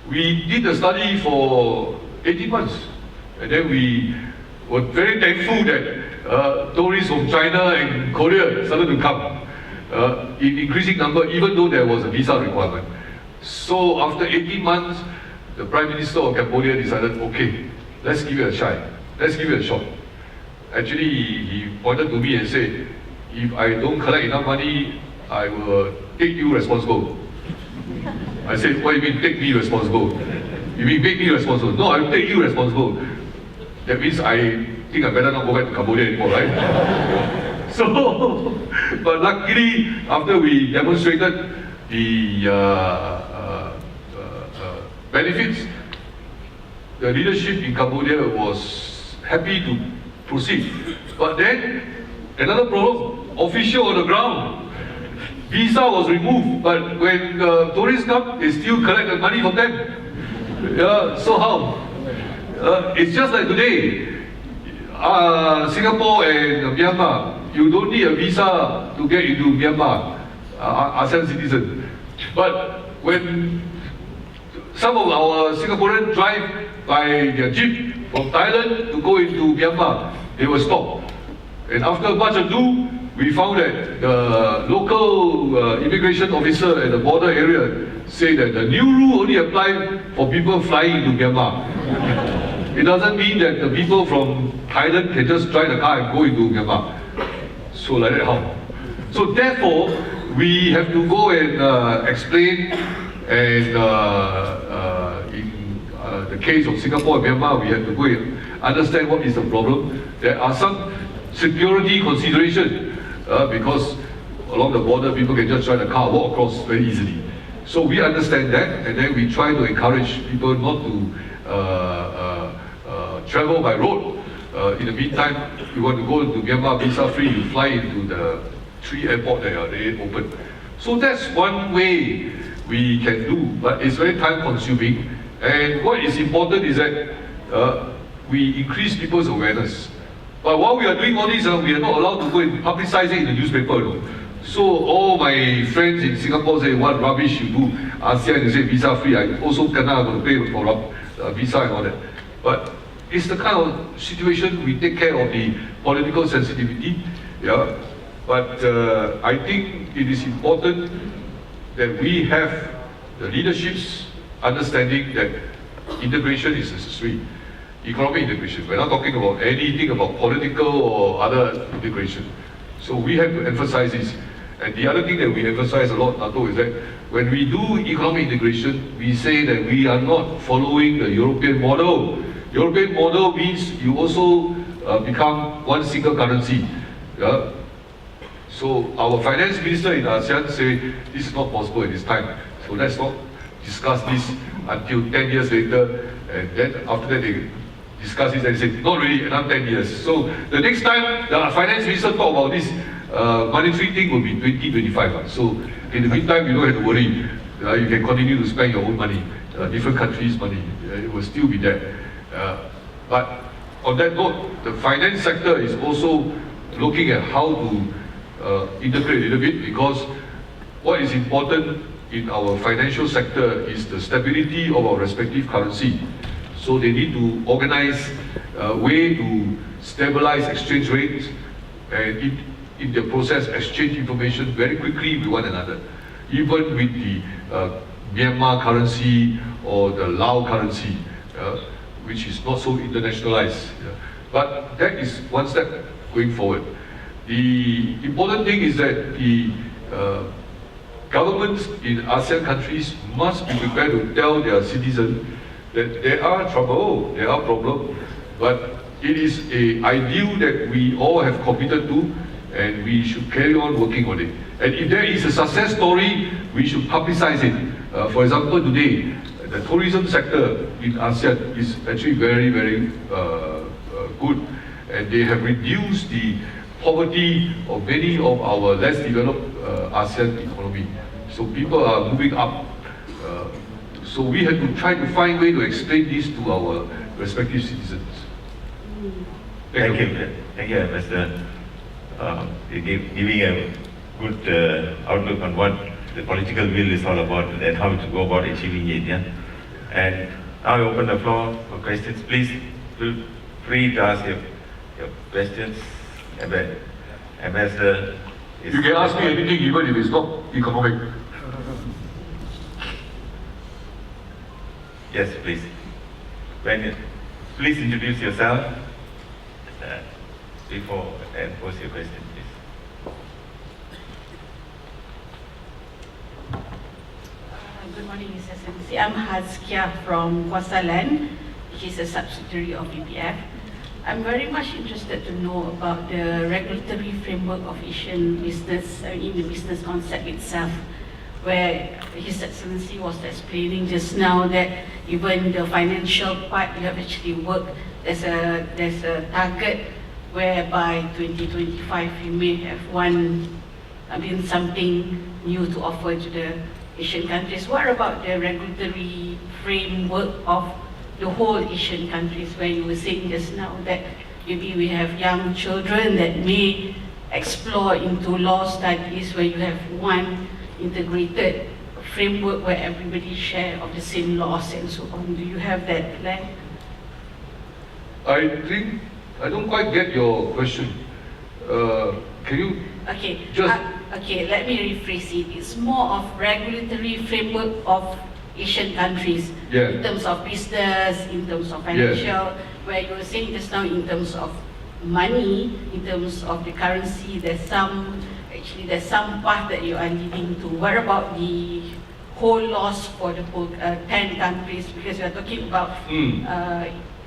We did the study for 18 months. And then we were very thankful that tourists from China and Korea started to come in increasing number, even though there was a visa requirement. So after 18 months, the Prime Minister of Cambodia decided, okay, let's give it a try. Let's give it a shot. Actually, he pointed to me and said, if I don't collect enough money, I will take you responsible. I said, what do you mean take me responsible? You mean make me responsible? No, I will take you responsible. That means I think I better not go back to Cambodia anymore, right? So, but luckily, after we demonstrated the benefits, the leadership in Cambodia was happy to proceed. But then, another problem, official on the ground, visa was removed, but when tourists come, they still collect the money from them. So how? It's just like today, Singapore and Myanmar, you don't need a visa to get into Myanmar, ASEAN citizen. But when some of our Singaporeans drive by their jeep from Thailand to go into Myanmar, they were stopped. And after much ado, we found that the local immigration officer at the border area said that the new rule only applies for people flying into Myanmar. It doesn't mean that the people from Thailand can just drive the car and go into Myanmar. So like that how? So therefore, we have to go and explain, and in the case of Singapore and Myanmar, we have to go and understand what is the problem. There are some security considerations because along the border, people can just drive a car, walk across very easily. So we understand that, and then we try to encourage people not to travel by road. In the meantime, if you want to go to Myanmar visa-free, you fly into the 3 airports that are already open. So that's one way we can do, but it's very time-consuming. And what is important is that we increase people's awareness. But while we are doing all this, we are not allowed to go and publicize it in the newspaper. No? So all my friends in Singapore say, what rubbish you do, ASEAN, you say visa-free, I also cannot going to pay for visa and all that. But it's the kind of situation we take care of the political sensitivity. Yeah. But I think it is important that we have the leadership's understanding that integration is necessary. Economic integration. We're not talking about anything about political or other integration. So we have to emphasize this. And the other thing that we emphasize a lot, NATO, is that when we do economic integration, we say that we are not following the European model. European model means you also become one single currency. Yeah? So our finance minister in ASEAN say this is not possible at this time. So let's not discuss this until 10 years later, and then after that they discuss this and say, not really, another 10 years. So the next time the finance minister talk about this monetary thing will be 2025. So in the meantime, you don't have to worry. You can continue to spend your own money, different countries' money. It will still be there. But on that note, the finance sector is also looking at how to integrate a little bit, because what is important in our financial sector is the stability of our respective currency. So they need to organize a way to stabilize exchange rates and in the process exchange information very quickly with one another. Even with the Myanmar currency or the Lao currency, which is not so internationalized. But that is one step going forward. The important thing is that the governments in ASEAN countries must be prepared to tell their citizens that there are trouble, there are problems, but it is an ideal that we all have committed to, and we should carry on working on it. And if there is a success story, we should publicize it. For example, today, the tourism sector in ASEAN is actually very, very good, and they have reduced the poverty of many of our less developed ASEAN economy. So people are moving up. So we have to try to find a way to explain this to our respective citizens. Thank you. Thank you, Ambassador. Giving a good outlook on what the political will is all about and how to go about achieving it. Yeah? And now I open the floor for questions. Please feel free to ask your questions. Ambassador, you can ask me anything, even if it's not economic. Yes, please. Please introduce yourself before and pose your question, please. Good morning, Mr. Sensi. I'm Hazkia from Kuasa Land, which is a subsidiary of BPF. I'm very much interested to know about the regulatory framework of Asian business, in the business concept itself, where His Excellency was explaining just now that even the financial part you have actually worked, there's a target whereby 2025 you may have something new to offer to the Asian countries. What about the regulatory framework of the whole Asian countries, where you were saying just now that maybe we have young children that may explore into law studies, where you have one integrated framework where everybody share of the same laws and so on. Do you have that plan? I think I don't quite get your question. Can you just... Okay, let me rephrase it. It's more of regulatory framework of Asian countries, in terms of business, in terms of financial, where you were saying just now in terms of money, in terms of the currency, there's some path that you are leading to. What about the whole laws for the 10 countries, because we are talking about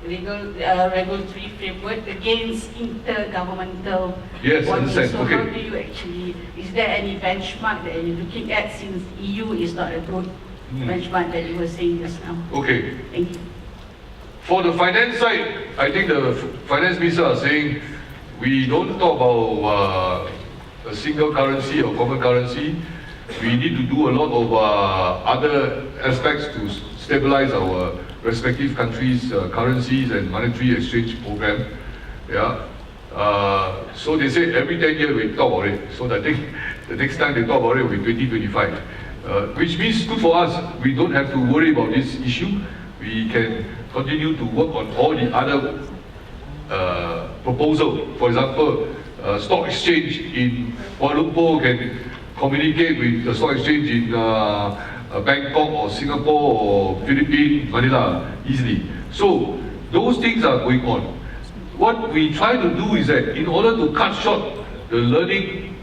regulatory framework against intergovernmental Yes, bodies. understand. So Okay. how do you actually, is there any benchmark that you're looking at, since EU is not a good benchmark that you were saying just now? Okay. Thank you. For the finance side, I think the finance minister are saying we don't talk about a single currency or common currency. We need to do a lot of other aspects to stabilize our respective countries' currencies and monetary exchange program. Yeah. So they say every 10 years we talk about it. So I think the next time they talk about it will be 2025. Which means good for us. We don't have to worry about this issue. We can continue to work on all the other proposal. For example, stock exchange in Kuala Lumpur can communicate with the stock exchange in Bangkok or Singapore or Philippines, Manila easily. So those things are going on. What we try to do is that in order to cut short the learning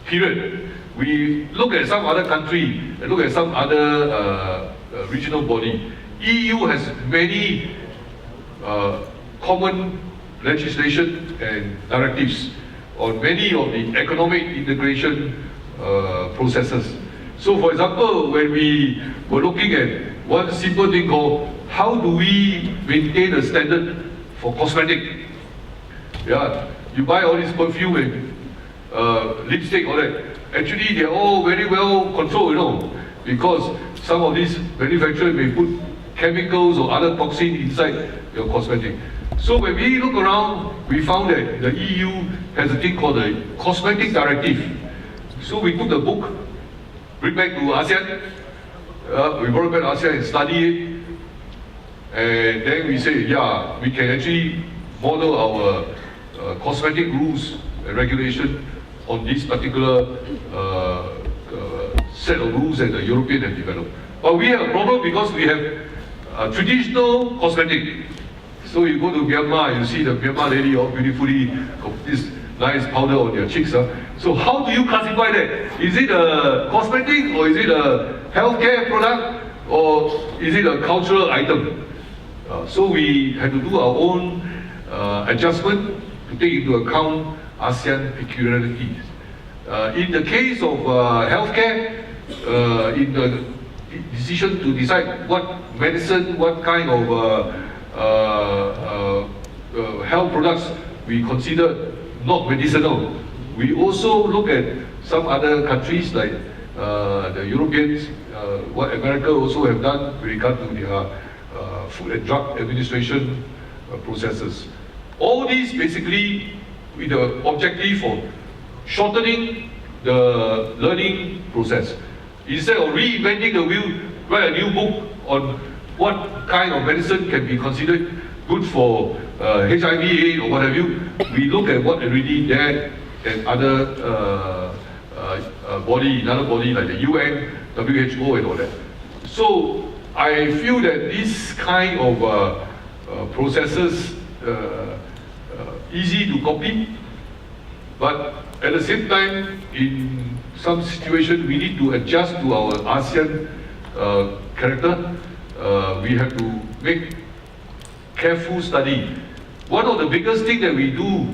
period, we look at some other country and look at some other regional body. EU has many common legislation and directives on many of the economic integration processes. So for example, when we were looking at one simple thing called how do we maintain a standard for cosmetic? Yeah, you buy all this perfume and lipstick, all that. Actually, they're all very well controlled, you know, because some of these manufacturers may put chemicals or other toxins inside your cosmetic. So when we look around, we found that the EU has a thing called the Cosmetic Directive. So we took the book, bring back to ASEAN, we brought it back to ASEAN and study it, and then we say, yeah, we can actually model our cosmetic rules and regulation on this particular set of rules that the European have developed. But we have a problem because we have traditional cosmetic. So you go to Myanmar, you see the Myanmar lady all beautifully got this nice powder on their cheeks. So how do you classify that? Is it a cosmetic, or is it a healthcare product, or is it a cultural item? So we had to do our own adjustment to take into account ASEAN peculiarities. In the case of healthcare, in the decision to decide what medicine, what kind of health products we consider not medicinal, we also look at some other countries like the Europeans, what America also have done with regard to their Food and Drug Administration processes. All these basically with the objective of shortening the learning process. Instead of reinventing the wheel, write a new book on what kind of medicine can be considered good for HIV/AIDS or what have you. We look at what already there and other another body like the UN, WHO and all that. So I feel that this kind of processes easy to copy, but at the same time, in some situation, we need to adjust to our ASEAN character. We have to make careful study. One of the biggest things that we do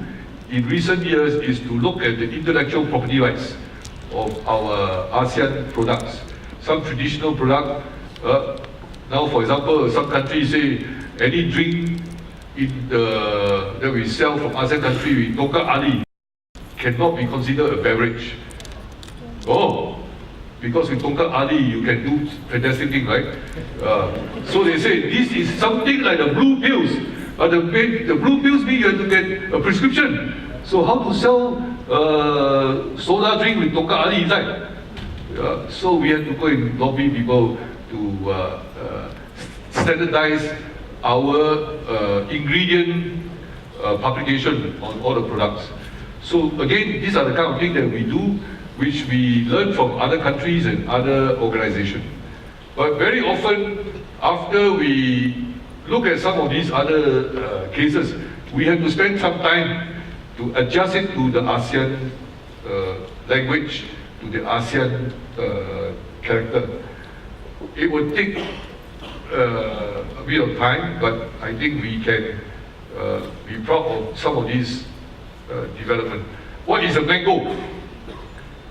in recent years is to look at the intellectual property rights of our ASEAN products. Some traditional product, now for example, some countries say any drink that we sell from ASEAN country with Tongkat Ali cannot be considered a beverage. Oh, because with Tongkat Ali you can do fantastic things, right? So they say this is something like the blue pills. The blue pills mean you have to get a prescription. So how to sell soda drink with Tongkat Ali inside? So we have to go and lobby people to standardize our ingredient publication on all the products. So again, these are the kind of things that we do, which we learn from other countries and other organizations. But very often, after we look at some of these other cases, we have to spend some time to adjust it to the ASEAN language, to the ASEAN character. it will take a bit of time, but I think we can be proud of some of these development. What is a mango?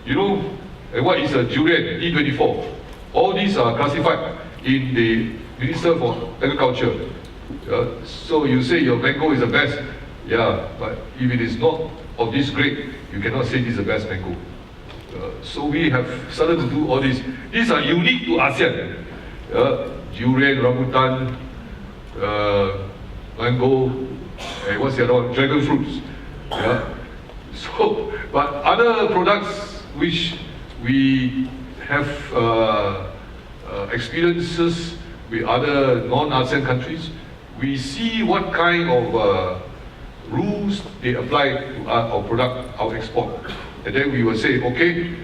You know, and what is a durian, E24? All these are classified in the Minister for Agriculture. So you say your mango is the best, yeah, but if it is not of this grade, you cannot say this is the best mango. So we have started to do all these. These are unique to ASEAN. Durian, rambutan, mango, and what's the other one? Dragon fruits. So, but other products which we have experiences with other non-ASEAN countries, we see what kind of rules they apply to our product, our export. And then we will say, okay,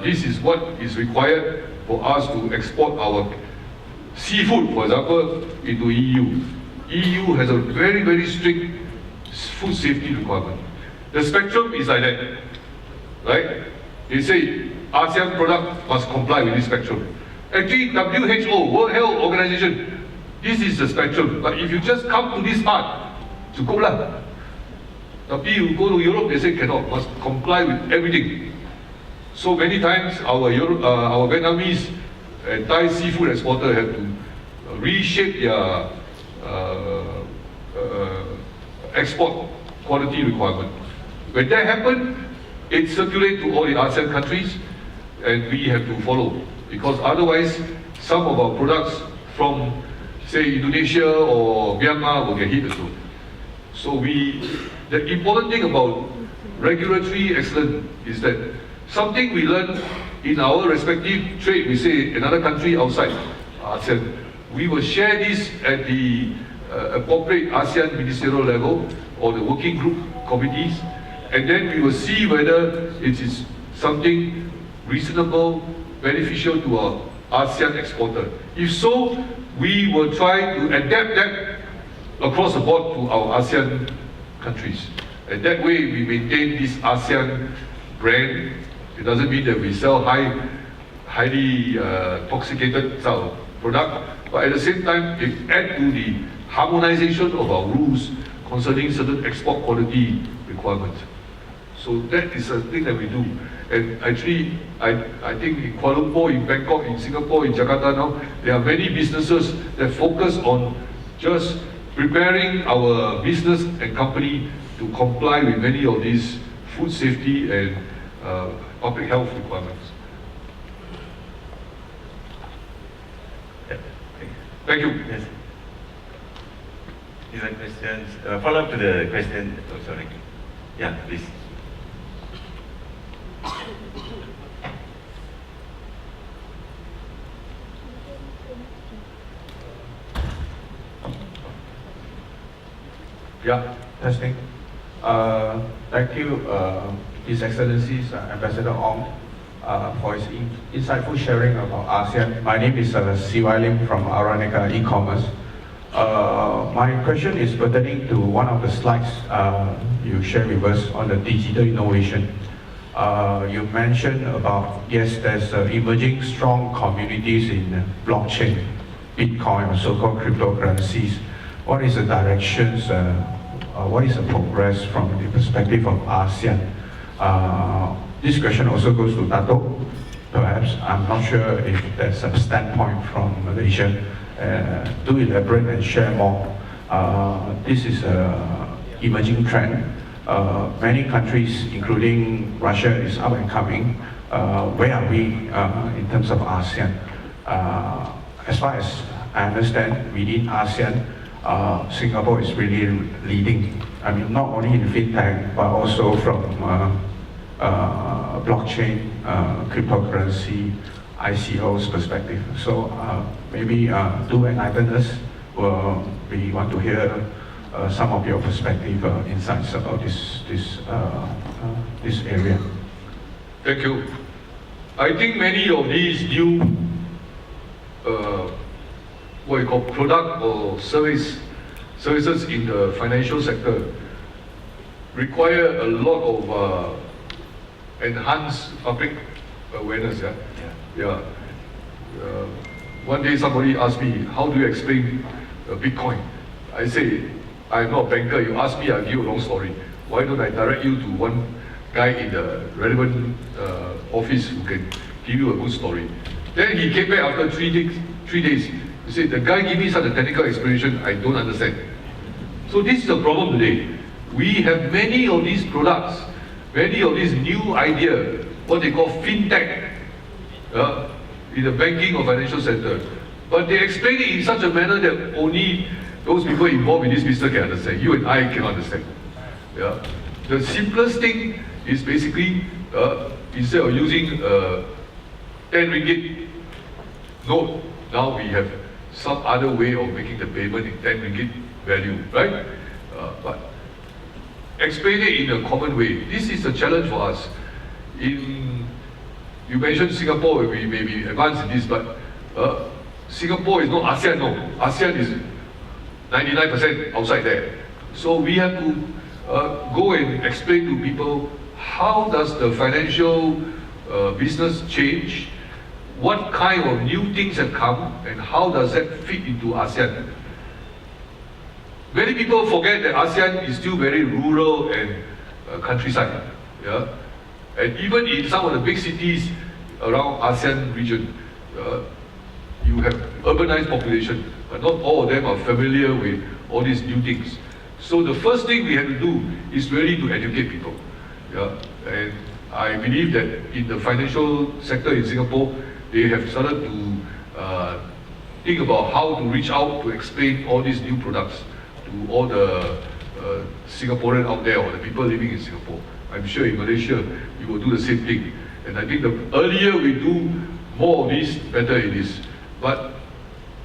this is what is required for us to export our seafood, for example, into EU. EU has a very, very strict food safety requirement. The spectrum is like that, right? They say ASEAN product must comply with this spectrum. Actually, WHO, World Health Organization, this is the spectrum. But if you just come to this part, cukup lah. Tapi you go to Europe, they say cannot, must comply with everything. So many times our Vietnamese and Thai seafood exporter have to reshape their export quality requirement. When that happens, it circulates to all the ASEAN countries, and we have to follow. Because otherwise, some of our products from, say, Indonesia or Myanmar will get hit as well. So the important thing about regulatory excellence is that something we learn in our respective trade, we say another country outside ASEAN, we will share this at the appropriate ASEAN ministerial level or the working group committees, and then we will see whether it is something reasonable, beneficial to our ASEAN exporter. If so, we will try to adapt that across the board to our ASEAN countries. And that way we maintain this ASEAN brand. It doesn't mean that we sell highly toxicated product, but at the same time it adds to the harmonization of our rules concerning certain export quality requirements. So that is a thing that we do. And actually, I think in Kuala Lumpur, in Bangkok, in Singapore, in Jakarta now, there are many businesses that focus on just preparing our business and company to comply with many of these food safety and public health requirements. Yeah. Thank you. Yes. These are questions. Follow up to the question. Oh, sorry. Yeah, please. Yeah, testing. Thank you, His Excellencies Ambassador Ong, for his insightful sharing about ASEAN. My name is C.Y. Lim from Aranica E-Commerce. My question is pertaining to one of the slides you shared with us on the digital innovation. You mentioned about, yes, there's emerging strong communities in blockchain, Bitcoin, or so-called cryptocurrencies. What is the directions, what is the progress from the perspective of ASEAN? This question also goes to Dato', perhaps. I'm not sure if there's a standpoint from Malaysia. Do elaborate and share more. This is an emerging trend. Many countries, including Russia, is up and coming. Where are we in terms of ASEAN? As far as I understand, within ASEAN, Singapore is really leading. I mean, not only in fintech, but also from blockchain, cryptocurrency, ICO's perspective. So maybe do enlighten us. We want to hear some of your perspective, insights about this area. Thank you. I think many of these new what you call product or services in the financial sector require a lot of enhanced public awareness. one day somebody asked me, how do you explain Bitcoin? I say, I'm not a banker. You ask me, I'll give you a long story. Why don't I direct you to one guy in the relevant office who can give you a good story? Then he came back after 3 days. He said, the guy gave me such a technical explanation, I don't understand. So this is the problem today. We have many of these products, many of these new ideas, what they call fintech, in the banking or financial sector. But they explain it in such a manner that only those people involved in this business can understand. You and I cannot understand. Yeah? The simplest thing is basically, instead of using 10 ringgit note, now we have some other way of making the payment in 10 ringgit value, right? But explain it in a common way. This is a challenge for us. You mentioned Singapore, we may be advanced in this, but Singapore is not ASEAN, no. ASEAN is 99% outside there. So we have to go and explain to people how does the financial business change, what kind of new things have come, and how does that fit into ASEAN. Many people forget that ASEAN is still very rural and countryside. Yeah? And even in some of the big cities around ASEAN region, you have urbanized population, but not all of them are familiar with all these new things. So the first thing we have to do is really to educate people. Yeah? And I believe that in the financial sector in Singapore, they have started to think about how to reach out to explain all these new products to all the Singaporeans out there or the people living in Singapore. I'm sure in Malaysia, we will do the same thing. And I think the earlier we do more of this, better it is. But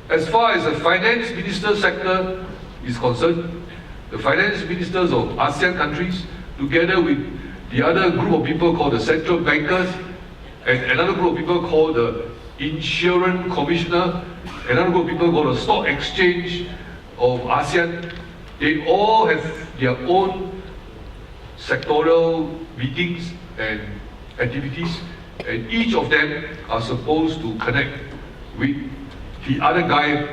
as far as the finance minister sector is concerned, the finance ministers of ASEAN countries, together with the other group of people called the central bankers, and another group of people called the insurance commissioner, another group of people called the stock exchange of ASEAN, they all have their own sectorial meetings and activities, and each of them are supposed to connect with the other guy,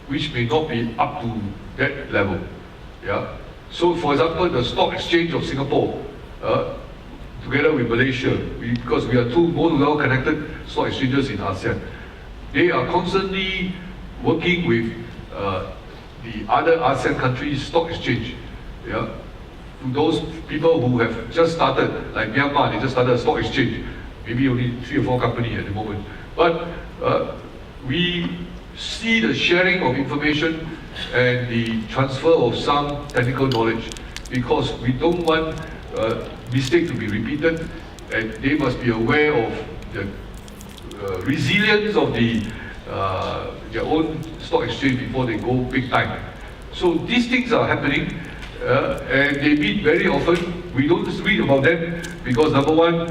which may not be up to that level. Yeah. So, for example, the stock exchange of Singapore, together with Malaysia, because we are two more well-connected stock exchanges in ASEAN, they are constantly working with the other ASEAN countries' stock exchange. Yeah. To those people who have just started, like Myanmar, they just started a stock exchange, maybe only 3 or 4 companies at the moment. But we see the sharing of information and the transfer of some technical knowledge, because we don't want mistake to be repeated, and they must be aware of the resilience of their own stock exchange before they go big time. So these things are happening, and they meet very often. We don't just read about them because, number one,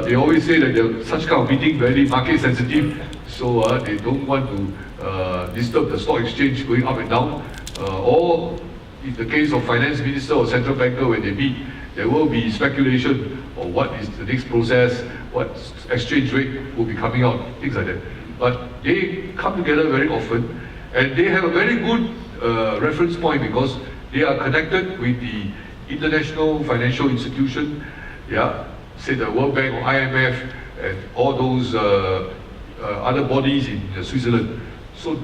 they always say that such kind of meeting very market sensitive, so they don't want to disturb the stock exchange going up and down. Or in the case of finance minister or central banker, when they meet, there will be speculation of what is the next process, what exchange rate will be coming out, things like that. But they come together very often, and they have a very good reference point because they are connected with the international financial institution, yeah, say the World Bank or IMF and all those other bodies in Switzerland. So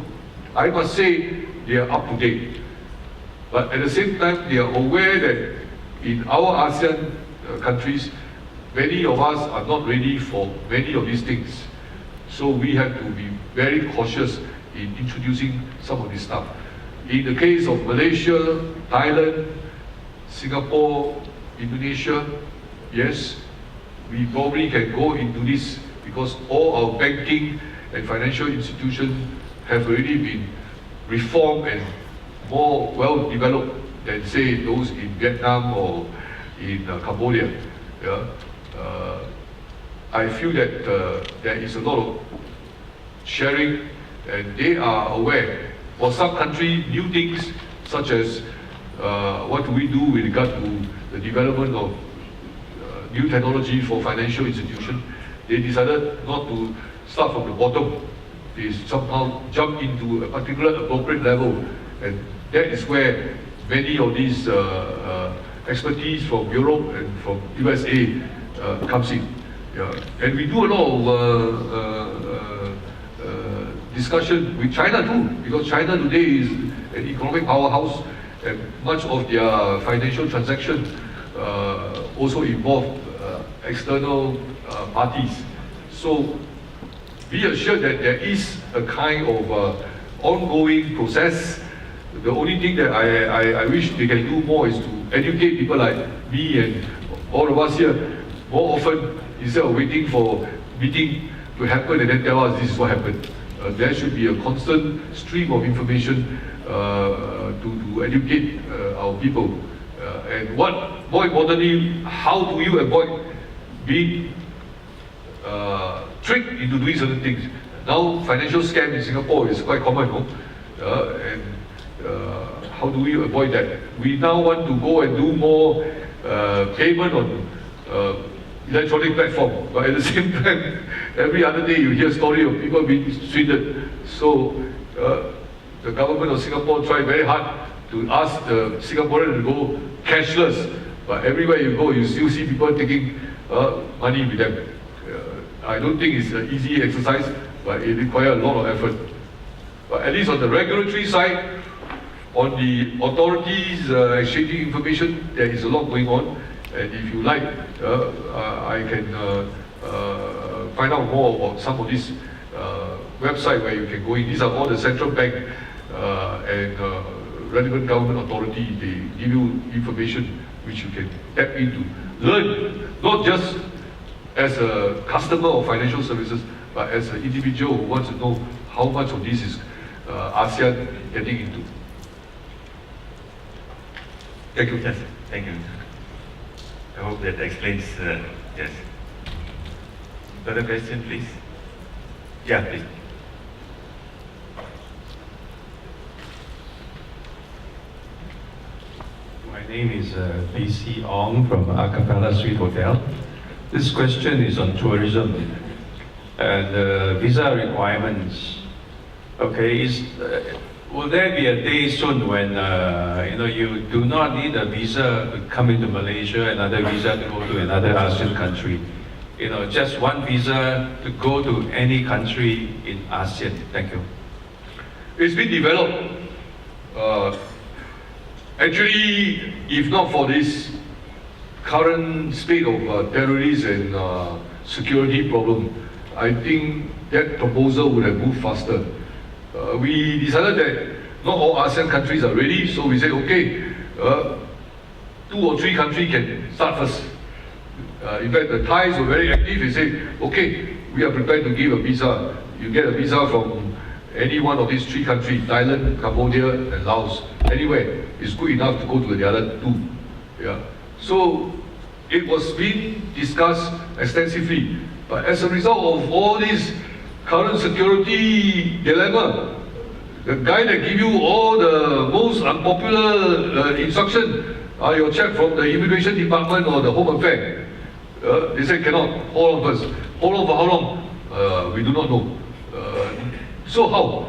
I must say they are up to date. But at the same time, they are aware that in our ASEAN countries, many of us are not ready for many of these things. So we have to be very cautious in introducing some of this stuff. In the case of Malaysia, Thailand, Singapore, Indonesia, yes, we probably can go into this because all our banking and financial institutions have already been reformed and more well developed than, say, those in Vietnam or in Cambodia. Yeah? I feel that there is a lot of sharing, and they are aware. For some countries, new things such as what do we do with regard to the development of new technology for financial institutions, they decided not to start from the bottom. they somehow jump into a particular appropriate level, and that is where many of these expertise from Europe and from USA comes in. Yeah. And we do a lot of discussion with China too, because China today is an economic powerhouse, and much of their financial transactions also involve external parties. So be assured that there is a kind of ongoing process. The only thing that I wish they can do more is to educate people like me and all of us here more often, instead of waiting for meeting to happen and then tell us this is what happened. There should be a constant stream of information to educate our people. And what, more importantly, how do you avoid being tricked into doing certain things? Now, financial scam in Singapore is quite common, no? And how do we avoid that? We now want to go and do more payment on electronic platform, but at the same time, every other day you hear story of people being swindled. So the government of Singapore tried very hard to ask the Singaporean to go cashless, but everywhere you go, you still see people taking money with them. I don't think it's an easy exercise, but it requires a lot of effort. But at least on the regulatory side, on the authorities exchanging information, there is a lot going on. And if you like, I can find out more about some of these websites where you can go in. These are all the central bank and relevant government authority. They give you information which you can tap into. Learn, not just as a customer of financial services, but as an individual who wants to know how much of this is ASEAN getting into. Thank you. Yes, thank you. I hope that explains, yes. Further question, please? Yeah, please. My name is B.C. Ong from Acapella Suite Hotel. This question is on tourism and visa requirements. Okay, will there be a day soon when you do not need a visa to come into Malaysia, another visa to go to another ASEAN country? Just one visa to go to any country in ASEAN. Thank you. It's been developed. Actually, if not for this current state of terrorists and security problem, I think that proposal would have moved faster. We decided that not all ASEAN countries are ready, so we said, okay, 2 or 3 countries can start first. In fact, the Thais were very active. They said, okay, we are prepared to give a visa. You get a visa from any one of these 3 countries, Thailand, Cambodia, and Laos. Anywhere is good enough to go to the other 2. Yeah. So it was being discussed extensively. But as a result of all this current security dilemma, the guy that give you all the most unpopular instruction are your check from the immigration department or the home affairs. They say cannot, hold on first. Hold on for how long? We do not know. So how?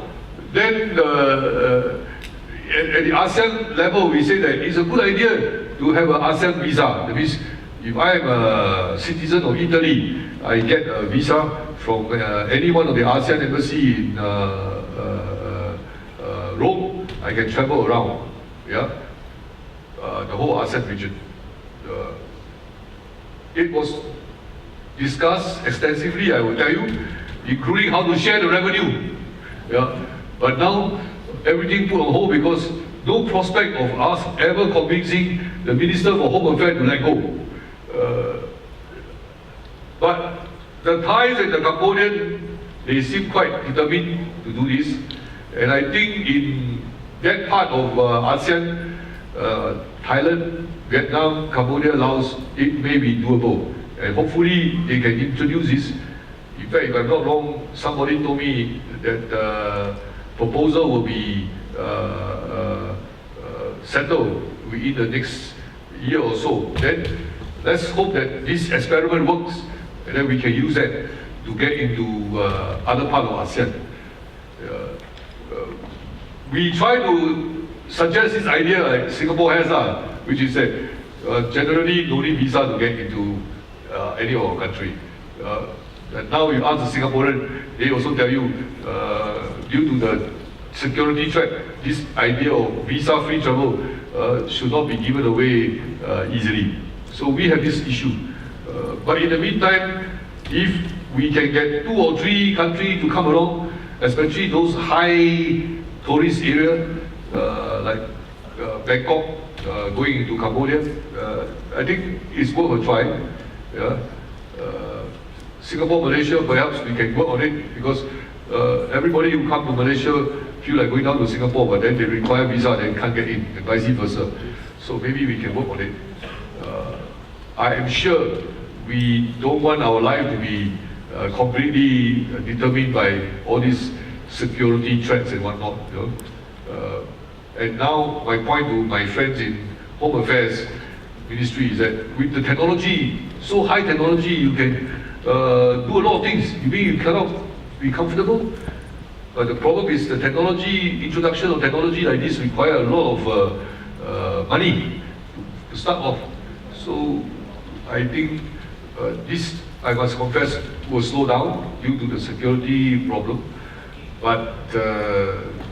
Then at the ASEAN level, we say that it's a good idea to have an ASEAN visa. That means if I am a citizen of Italy, I get a visa from any one of the ASEAN embassy in Rome, I can travel around, yeah, the whole ASEAN region. It was discussed extensively, I will tell you, including how to share the revenue. Yeah. But now everything put on hold because no prospect of us ever convincing the Minister for Home Affairs to let go. But the Thais and the Cambodians, they seem quite determined to do this. And I think in that part of ASEAN, Thailand, Vietnam, Cambodia, Laos, it may be doable. And hopefully they can introduce this. In fact, if I'm not wrong, somebody told me that the proposal will be settled within the next year or so. Then let's hope that this experiment works, and then we can use that to get into other part of ASEAN. we try to suggest this idea like Singapore has, which is that generally no need visa to get into any of our country. And now you ask the Singaporean, they also tell you, due to the security threat, this idea of visa-free travel should not be given away easily. So we have this issue. But in the meantime, if we can get 2 or 3 countries to come along, especially those high tourist areas like Bangkok, going into Cambodia, I think it's worth a try. Yeah. Singapore, Malaysia, perhaps we can work on it because everybody who come to Malaysia feel like going down to Singapore, but then they require visa and can't get in, and vice versa. So maybe we can work on it. I am sure we don't want our life to be completely determined by all these security threats and whatnot. You know? And now my point to my friends in Home Affairs Ministry is that with the technology, so high technology, you can do a lot of things. You mean you cannot be comfortable? But the problem is the technology, introduction of technology like this require a lot of money to start off. So I think this, I must confess, will slow down due to the security problem. But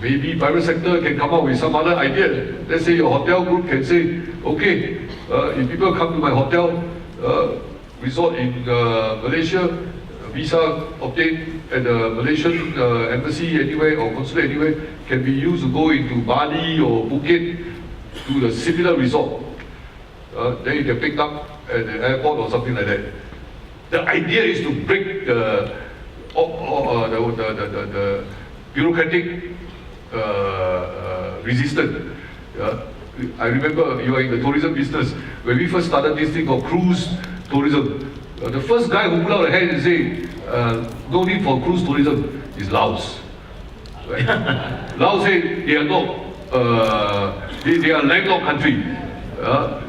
maybe private sector can come up with some other idea. Let's say your hotel group can say, okay, if people come to my hotel, resort in Malaysia, visa obtained at the Malaysian embassy anywhere or consulate anywhere can be used to go into Bali or Phuket to the similar resort. Then you can pick up at the airport or something like that. The idea is to break the bureaucratic resistance. I remember you are in the tourism business. When we first started this thing called cruise tourism, the first guy who put out a hand and say, no need for cruise tourism is Laos. Right? Laos say they are not, they are landlocked country.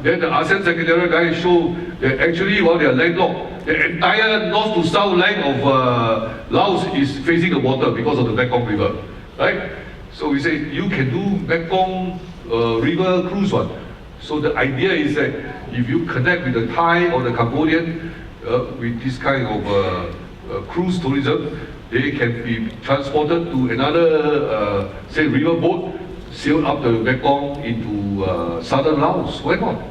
Then the ASEAN Secretariat guy show that actually while they are landlocked, the entire north to south length of Laos is facing the water because of the Mekong River. Right? So we say you can do Mekong River cruise one. So the idea is that if you connect with the Thai or the Cambodian with this kind of cruise tourism, they can be transported to another, say, river boat, sail up the Mekong into southern Laos. Why not?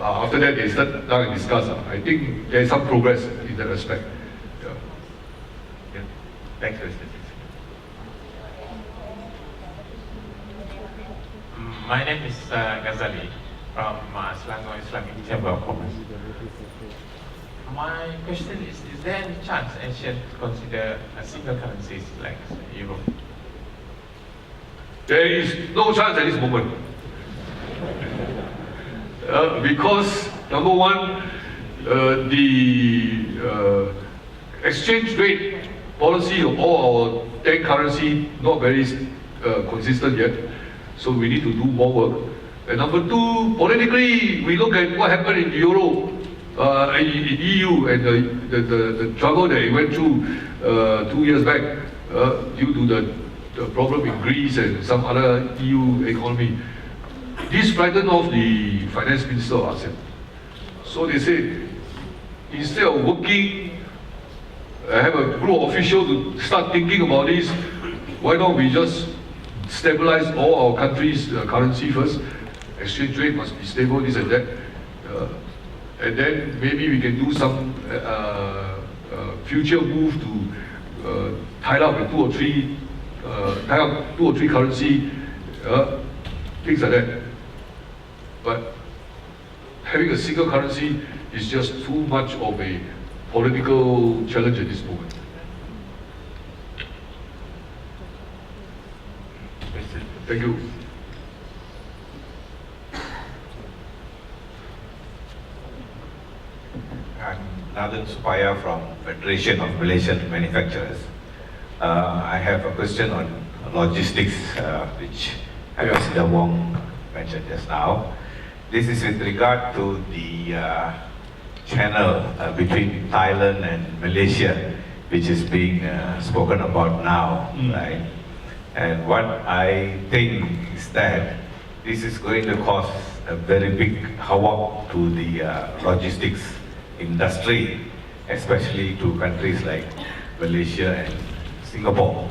After that, they start down and discuss. I think there is some progress in that respect. Yeah. Thanks, Mr. My name is Ghazali from Selangor Islamic Chamber of Commerce. My question is there any chance ASEAN to consider a single currency like Euro? There is no chance at this moment. Because, number one, the exchange rate policy of all our 10 currency not very consistent yet. So we need to do more work. And number two, politically, we look at what happened in Europe, in EU, and the trouble that it went through 2 years back due to the problem in Greece and some other EU economy. This frightened off the finance minister of ASEAN. So they say, instead of working, have a group of officials to start thinking about this, why don't we just stabilize all our countries' currency first? Exchange rate must be stable, this and that. And then maybe we can do some future move to tie up with two or three currency, things like that. But having a single currency is just too much of a political challenge at this moment. Thank you. I'm Nathan Supaya from Federation of Malaysian Manufacturers. I have a question on logistics, which Ambassador Wong mentioned just now. This is with regard to the channel between Thailand and Malaysia, which is being spoken about now, right? And what I think is that this is going to cause a very big havoc to the logistics industry, especially to countries like Malaysia and Singapore.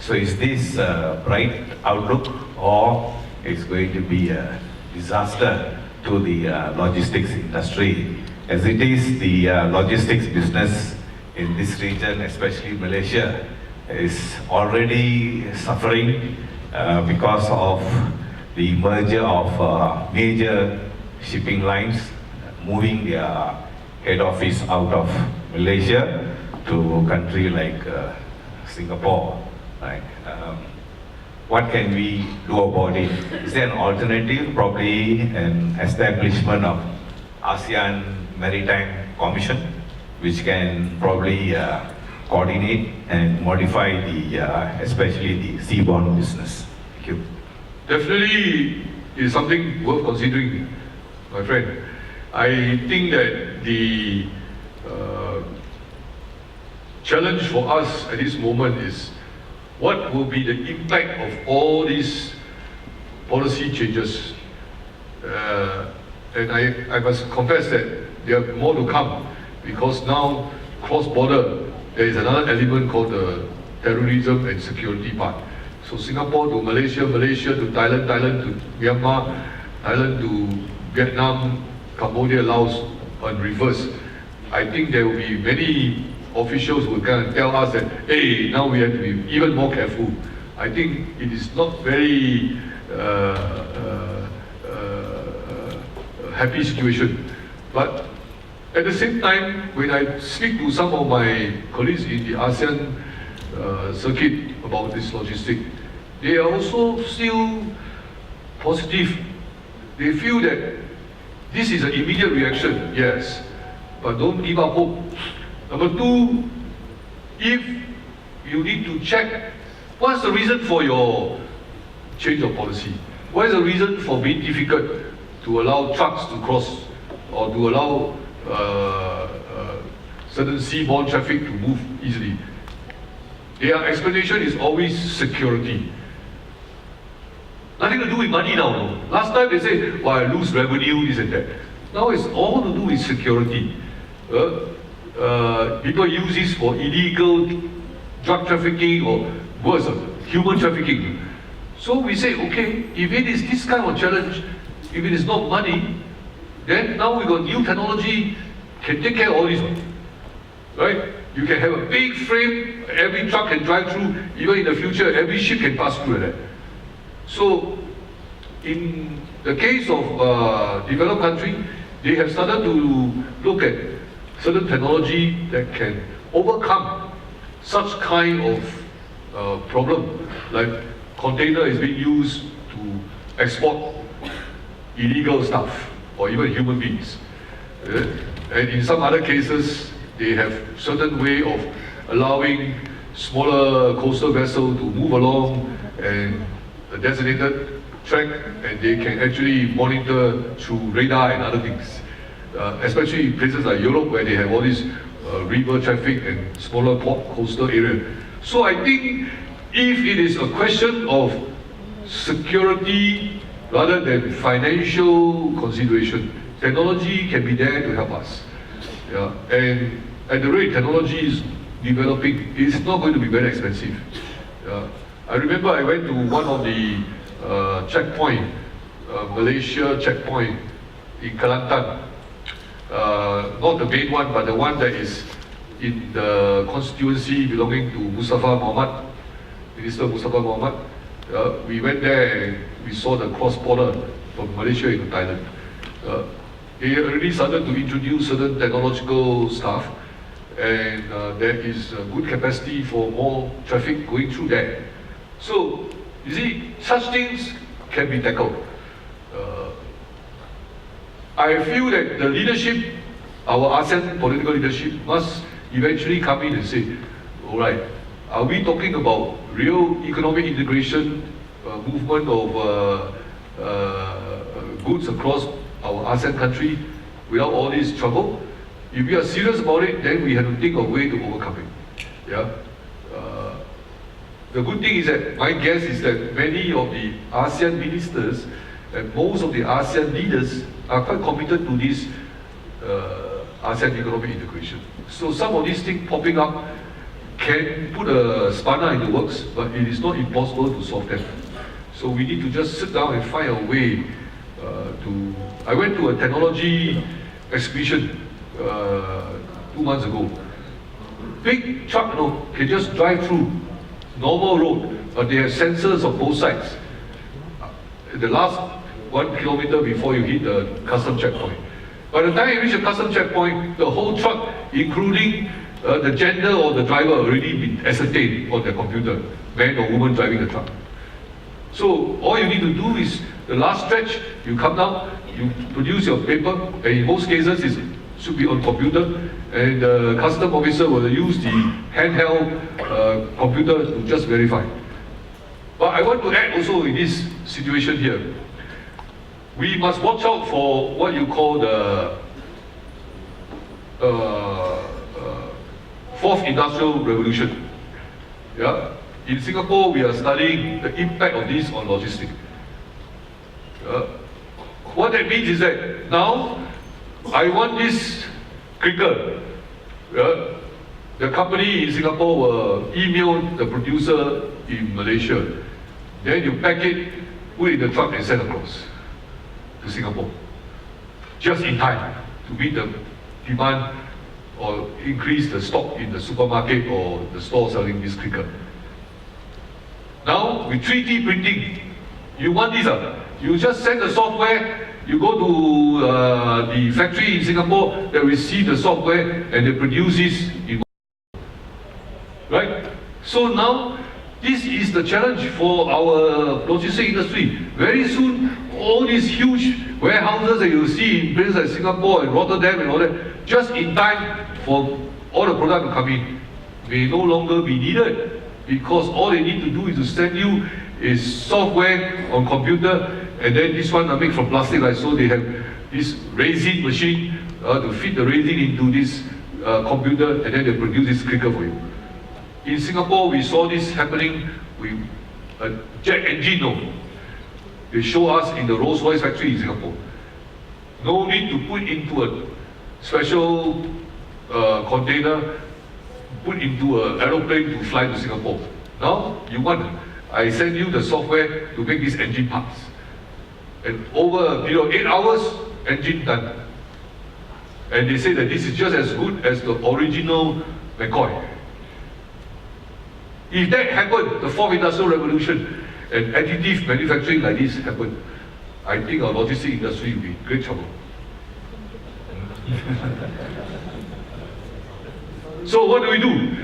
So is this a bright outlook, or is going to be a disaster to the logistics industry? As it is, the logistics business in this region, especially Malaysia, is already suffering because of the merger of major shipping lines moving their head office out of Malaysia to a country like Singapore. Right? What can we do about it? Is there an alternative? Probably an establishment of ASEAN Maritime Commission, which can probably coordinate and modify the, especially the seaborne business. Thank you. Definitely is something worth considering, my friend. I think that the challenge for us at this moment is what will be the impact of all these policy changes. And I must confess that there are more to come, because now cross-border, there is another element called the terrorism and security part. So Singapore to Malaysia, Malaysia to Thailand, Thailand to Myanmar, Thailand to Vietnam, Cambodia, Laos, and reverse. I think there will be many officials who will kind of tell us that, hey, now we have to be even more careful. I think it is not very happy situation. But at the same time, when I speak to some of my colleagues in the ASEAN circuit about this logistic, they are also still positive. They feel that this is an immediate reaction, yes, but don't give up hope. Number two, if you need to check what's the reason for your change of policy, what is the reason for being difficult to allow trucks to cross or to allow certain seaborne traffic to move easily. Their explanation is always security. Nothing to do with money now. No? Last time they say, well, I lose revenue, this and that. Now it's all to do with security. People use this for illegal drug trafficking or worse, human trafficking. So we say, okay, if it is this kind of challenge, if it is not money, then now we got new technology can take care of all this one. Right? You can have a big frame, every truck can drive through, even in the future, every ship can pass through that. So, in the case of developed country, they have started to look at certain technology that can overcome such kind of problem, like container is being used to export illegal stuff or even human beings. And in some other cases, they have certain way of allowing smaller coastal vessels to move along and a designated track, and they can actually monitor through radar and other things. Especially in places like Europe, where they have all this river traffic and smaller port coastal area. So I think if it is a question of security rather than financial consideration, technology can be there to help us. Yeah. And at the rate technology is developing, it's not going to be very expensive. I remember I went to one of the checkpoint, Malaysia checkpoint in Kelantan. Not the main one, but the one that is in the constituency belonging to Minister Mustafa Mohamad. We went there and we saw the cross-border from Malaysia into Thailand. They already started to introduce certain technological stuff, and there is a good capacity for more traffic going through there. So, you see, such things can be tackled. I feel that the leadership, our ASEAN political leadership, must eventually come in and say, all right, are we talking about real economic integration, movement of goods across our ASEAN country without all this trouble? If we are serious about it, then we have to think of a way to overcome it. Yeah. The good thing is that my guess is that many of the ASEAN ministers and most of the ASEAN leaders are quite committed to this ASEAN economic integration. So some of these things popping up can put a spanner in the works, but it is not impossible to solve them. So we need to just sit down and find a way to... I went to a technology exhibition 2 months ago. Big truck, can just drive through normal road, but they have sensors on both sides. The last 1 kilometer before you hit the custom checkpoint. By the time you reach the custom checkpoint, the whole truck, including the gender of the driver, already been ascertained on the computer, man or woman driving the truck. So all you need to do is the last stretch, you come down, you produce your paper, and in most cases it should be on computer, and the custom officer will use the handheld computer to just verify. But I want to add also in this situation here, we must watch out for what you call the fourth industrial revolution. Yeah? In Singapore, we are studying the impact of this on logistics. What that means is that now, I want this cricket. The company in Singapore will email the producer in Malaysia. Then you pack it, put it in the truck and send across to Singapore. Just in time to meet the demand or increase the stock in the supermarket or the store selling this cricket. Now, with 3D printing, you want this, you just send the software, you go to the factory in Singapore that receive the software and they produce this in right? So now, this is the challenge for our logistics industry. Very soon, all these huge warehouses that you see in places like Singapore and Rotterdam and all that, just in time for all the product to come in, may no longer be needed, because all they need to do is to send you is software on computer, and then this one are made from plastic, right? So they have this resin machine to feed the resin into this computer, and then they produce this cricket for you. In Singapore, we saw this happening with a jet engine. They show us in the Rolls-Royce factory in Singapore. No need to put into a special container, put into an aeroplane to fly to Singapore. Now, you want, I send you the software to make these engine parts. And over a period of 8 hours, engine done. And they say that this is just as good as the original McCoy. If that happened, the fourth industrial revolution, and additive manufacturing like this happened, I think our logistics industry will be in great trouble. So what do we do?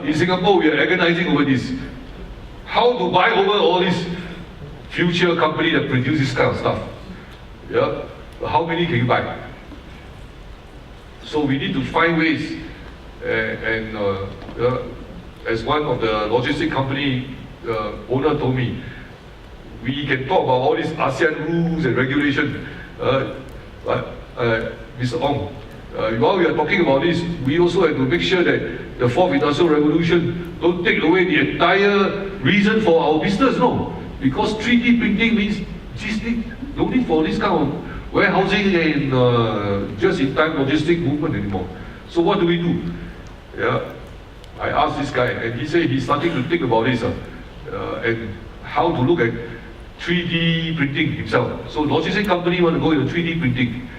In Singapore, we are agonizing over this. How to buy over all these future companies that produce this kind of stuff? Yeah? How many can you buy? So we need to find ways, as one of the logistic company owner told me, we can talk about all these ASEAN rules and regulations, but Mr. Ong, while we are talking about this, we also have to make sure that the fourth industrial revolution don't take away the entire reason for our business, no. Because 3D printing means this thing, no need for this kind of warehousing and just-in-time logistic movement anymore. So what do we do? Yeah, I asked this guy, and he said he's starting to think about this and how to look at 3D printing himself. So logistic company want to go into 3D printing.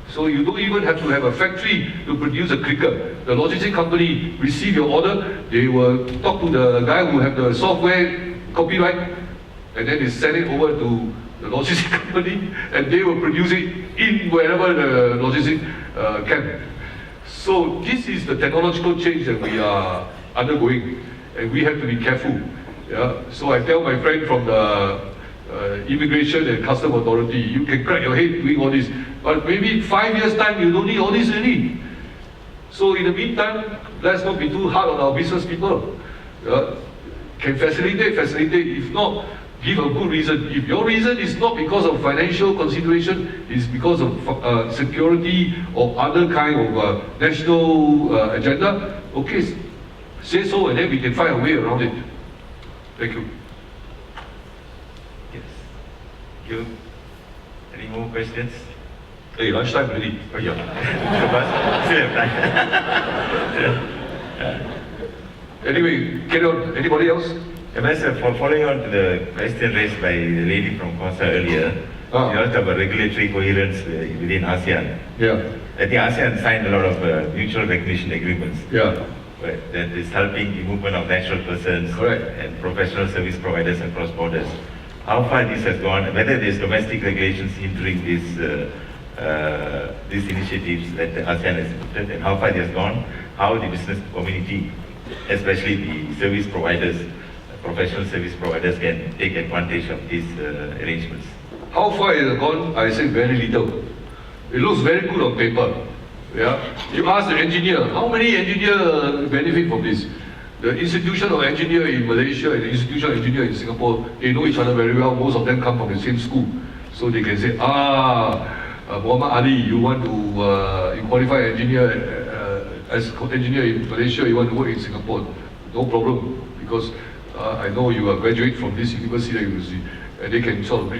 So you don't even have to have a factory to produce a cricket. The logistic company receive your order, they will talk to the guy who have the software copyright, and then they send it over to the logistic company, and they will produce it in wherever the logistic can. So this is the technological change that we are undergoing, and we have to be careful. Yeah? So I tell my friend from the Immigration and Customs Authority, you can crack your head doing all this, but maybe 5 years time you don't need all this already. So in the meantime, let's not be too hard on our business people. Can facilitate, if not, give a good reason. If your reason is not because of financial consideration, it's because of security or other kind of national agenda, okay, say so, and then we can find a way around it. Thank you. Yes. Thank you. Any more questions? Hey, lunchtime already. Oh, yeah. Still have time. Anyway, carry on. Anybody else? Ambassador, following on to the question raised by the lady from Costa earlier, you asked about regulatory coherence within ASEAN. Yeah. I think ASEAN signed a lot of mutual recognition agreements. Yeah. Right, that is helping the movement of natural persons Correct. and professional service providers across borders. How far this has gone, whether there's domestic regulations hindering these initiatives that the ASEAN has implemented, and how far it has gone, how the business community, especially the service providers, professional service providers, can take advantage of these arrangements. How far it has gone? I say very little. It looks very good on paper. Yeah. You ask the engineer, how many engineers benefit from this? The institution of engineer in Malaysia and the institution of engineer in Singapore, they know each other very well. Most of them come from the same school. So they can say, Muhammad Ali, you want to you qualify engineer as engineer in Malaysia, you want to work in Singapore. No problem, because I know you are graduate from this university, and they can sort of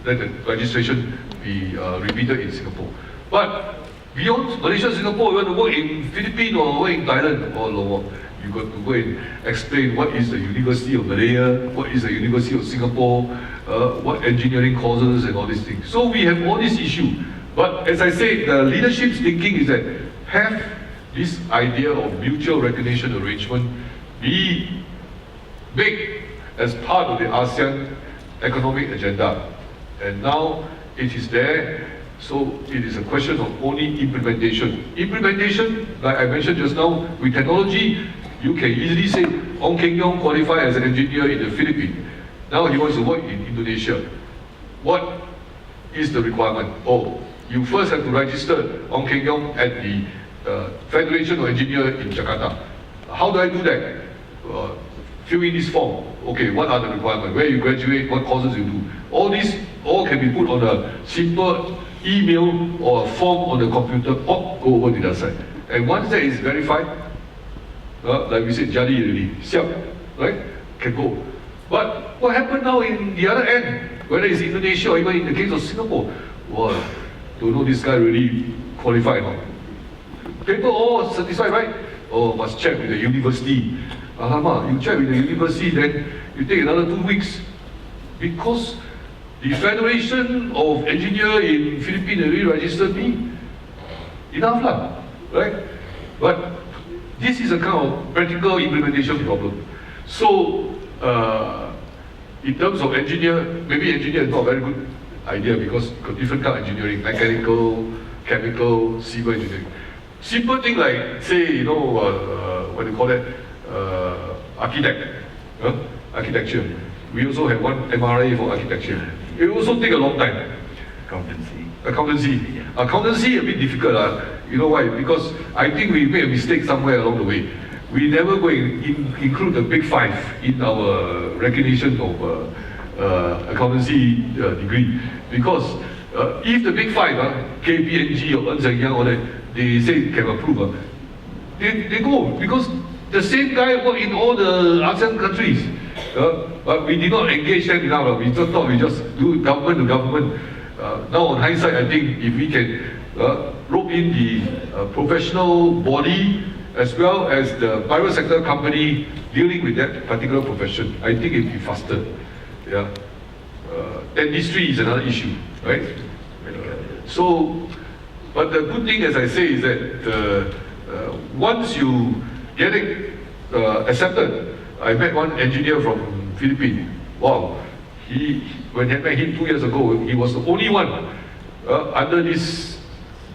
let the registration be repeated in Singapore. But beyond Malaysia, Singapore, you want to work in Philippines or work in Thailand or lower, you got to go and explain what is the University of Malaya, what is the University of Singapore, what engineering courses and all these things. So we have all these issues. But as I say, the leadership's thinking is that have this idea of mutual recognition arrangement be big as part of the ASEAN economic agenda. And now it is there. So it is a question of only implementation. Implementation, like I mentioned just now, with technology, you can easily say, Ong Keng Yong qualified as an engineer in the Philippines. Now he wants to work in Indonesia. What is the requirement? Oh, you first have to register Ong Keng Yong at the Federation of Engineers in Jakarta. How do I do that? Fill in this form. Okay, what are the requirements? Where you graduate, what courses you do. All these all can be put on a simple email or a form on the computer, or go over to the site. And once that is verified, like we said, jadi already, siap, right? Can go. But what happened now in the other end, whether it's Indonesia or even in the case of Singapore, well, don't know this guy really qualified or not. Paper all satisfied, right? Oh, must check with the university. Alamak, you check with the university, then you take another 2 weeks. Because the Federation of Engineers in Philippines already registered me. Enough lah, right? But this is a kind of practical implementation problem. So, in terms of engineer, maybe engineer is not a very good idea because you've got different kind of engineering, mechanical, chemical, civil engineering. Simple thing like, say, what do you call that? Architecture. We also have one MRA for architecture. It will also take a long time. Accountancy. Yeah. Accountancy a bit difficult. You know why? Because I think we made a mistake somewhere along the way. We never go and include the big five in our recognition of accountancy degree. Because if the big five, KPMG or Ernst & Young, or that, they say can approve, they go. Because the same guy work in all the ASEAN countries. But we did not engage them enough. We just thought we just do government to government. Now on hindsight, I think if we can rope in the professional body as well as the private sector company dealing with that particular profession, I think it will be faster. Yeah. Dentistry is another issue, right? So, but the good thing, as I say, is that once you get it accepted, I met one engineer from Philippines. Wow, when I met him 2 years ago, he was the only one under this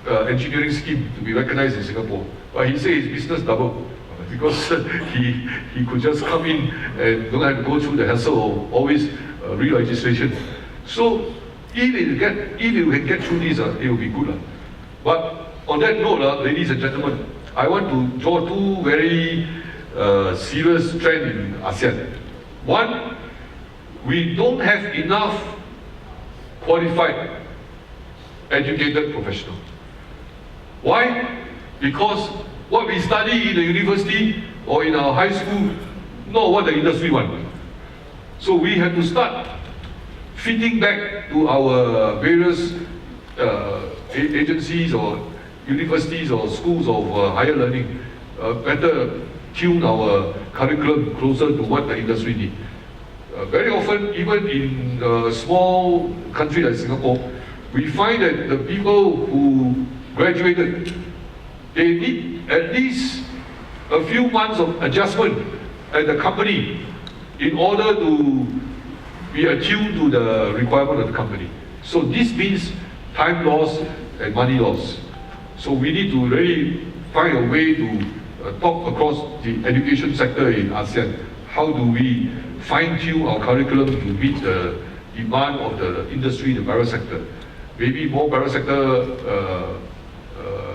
engineering scheme to be recognized in Singapore. But he said his business doubled because he could just come in and don't have to go through the hassle of always re-registration. So if you can get through this, it will be good. But on that note, ladies and gentlemen, I want to draw two very serious trends in ASEAN. One, we don't have enough qualified, educated professionals. Why? Because what we study in the university or in our high school, not what the industry wants. So we have to start feeding back to our various agencies or universities or schools of higher learning, better tune our curriculum closer to what the industry needs. Very often, even in a small country like Singapore, we find that the people who graduated, they need at least a few months of adjustment at the company in order to be attuned to the requirement of the company. So this means time loss and money loss. So we need to really find a way to talk across the education sector in ASEAN. How do we fine-tune our curriculum to meet the demand of the industry, the private sector? Maybe more private sector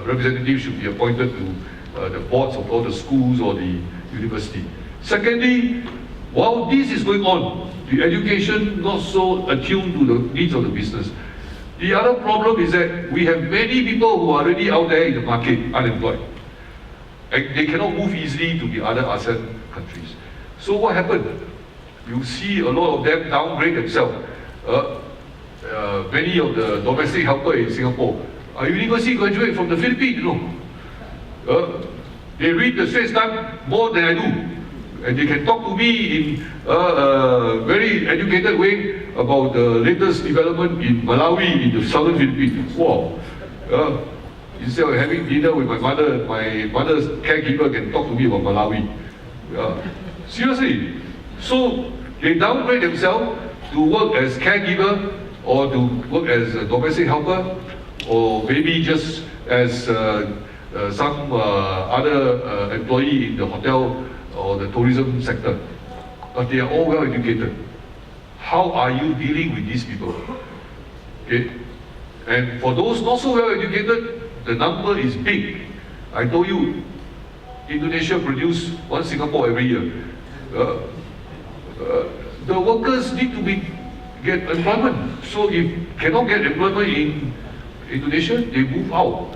representatives should be appointed to the boards of all the schools or the university. Secondly, while this is going on, the education not so attuned to the needs of the business. The other problem is that we have many people who are already out there in the market, unemployed. And they cannot move easily to the other ASEAN countries. So what happened? You see a lot of them downgrade themselves. Many of the domestic helpers in Singapore are university graduate from the Philippines, you know. They read the Straits Times more than I do. And they can talk to me in a very educated way about the latest development in Malawi, in the southern Philippines. Wow. Instead of having dinner with my mother's caregiver can talk to me about Malawi. Seriously. So they downgrade themselves to work as caregiver or to work as a domestic helper or maybe just as some other employee in the hotel or the tourism sector. But they are all well educated. How are you dealing with these people? Okay? And for those not so well educated, the number is big. I told you, Indonesia produces one Singapore every year. The workers need to get employment. So if cannot get employment in Indonesia, they move out.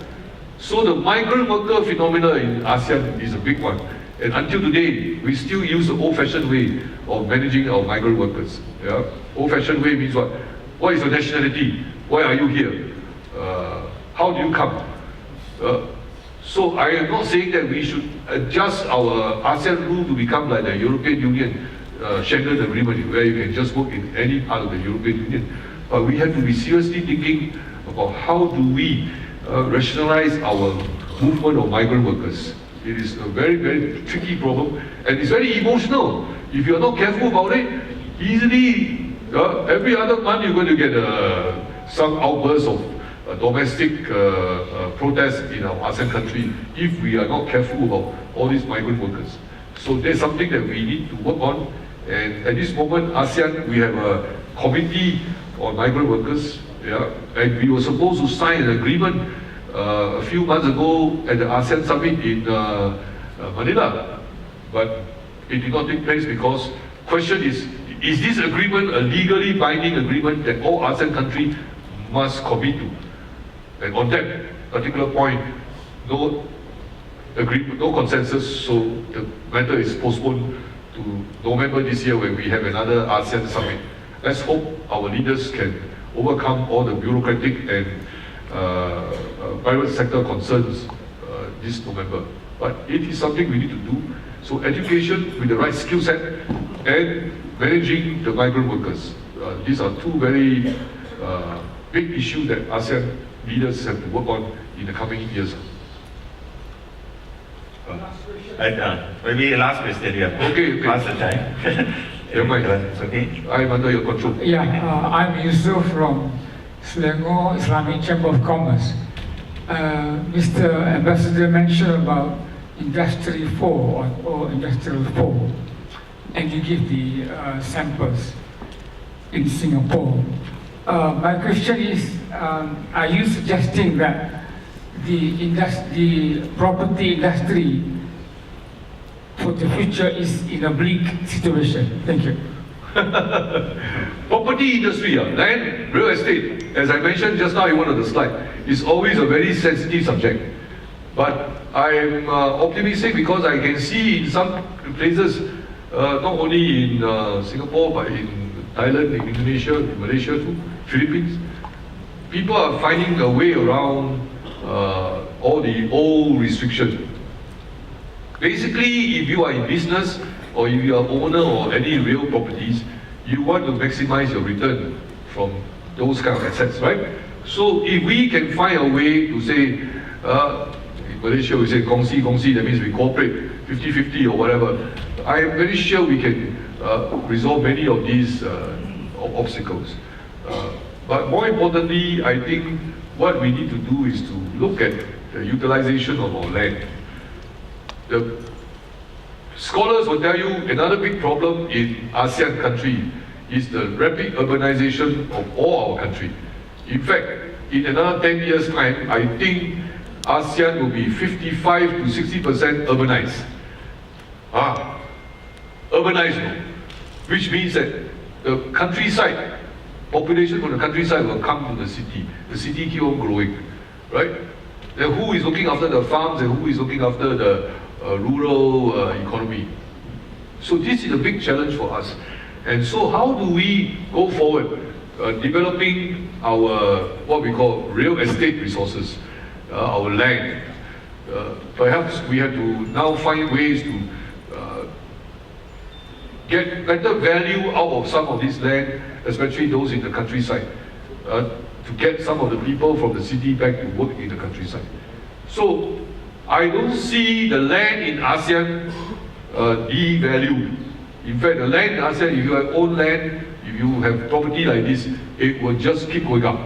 So the migrant worker phenomena in ASEAN is a big one. And until today, we still use the old-fashioned way of managing our migrant workers. Yeah? Old-fashioned way means what? What is your nationality? Why are you here? How do you come? So I am not saying that we should adjust our ASEAN rule to become like the European Union Schengen Agreement, where you can just work in any part of the European Union. But we have to be seriously thinking about how do we rationalize our movement of migrant workers. It is a very, very tricky problem, and it's very emotional. If you're not careful about it, easily, every other month you're going to get some outbursts of domestic protests in our ASEAN country if we are not careful about all these migrant workers. So there's something that we need to work on, and at this moment, ASEAN, we have a committee on migrant workers, yeah, and we were supposed to sign an agreement a few months ago at the ASEAN summit in Manila, but it did not take place because question is this agreement a legally binding agreement that all ASEAN countries must commit to? And on that particular point, no agreement, no consensus, so the matter is postponed to November this year when we have another ASEAN summit. Let's hope our leaders can overcome all the bureaucratic and private sector concerns this November. But it is something we need to do. So education with the right skill set and managing the migrant workers. These are two very big issues that ASEAN leaders have to work on in the coming years. Maybe last question here. Okay. Pass the time. Yeah, Mike. It's okay. I'm under your control. Yeah, I'm Yusuf from Selangor Islamic Chamber of Commerce. Mr. Ambassador mentioned about Industry 4 or Industrial 4, and you give the samples in Singapore. My question is, are you suggesting that the property industry for the future is in a bleak situation? Thank you. Property industry, land, real estate, as I mentioned just now in one of the slides, is always a very sensitive subject. But I'm optimistic because I can see in some places not only in Singapore, but in Thailand, in Indonesia, in Malaysia too, Philippines. People are finding a way around all the old restrictions. Basically, if you are in business or if you are owner of any real properties, you want to maximize your return from those kind of assets, right? So if we can find a way to say, in Malaysia we say kongsi, that means we cooperate 50-50 or whatever, I am very sure we can resolve many of these obstacles. But more importantly, I think what we need to do is to look at the utilization of our land. The scholars will tell you another big problem in ASEAN country is the rapid urbanization of all our country. In fact, in another 10 years' time, I think ASEAN will be 55 to 60% urbanized. Urbanized, which means that the countryside, population from the countryside will come to the city keep on growing, right? Then who is looking after the farms and who is looking after the rural economy? So this is a big challenge for us. And so how do we go forward developing our, what we call real estate resources, our land? Perhaps we have to now find ways to get better value out of some of this land, especially those in the countryside, to get some of the people from the city back to work in the countryside. So I don't see the land in ASEAN devalued. In fact, the land in ASEAN, if you have own land, if you have property like this, it will just keep going up.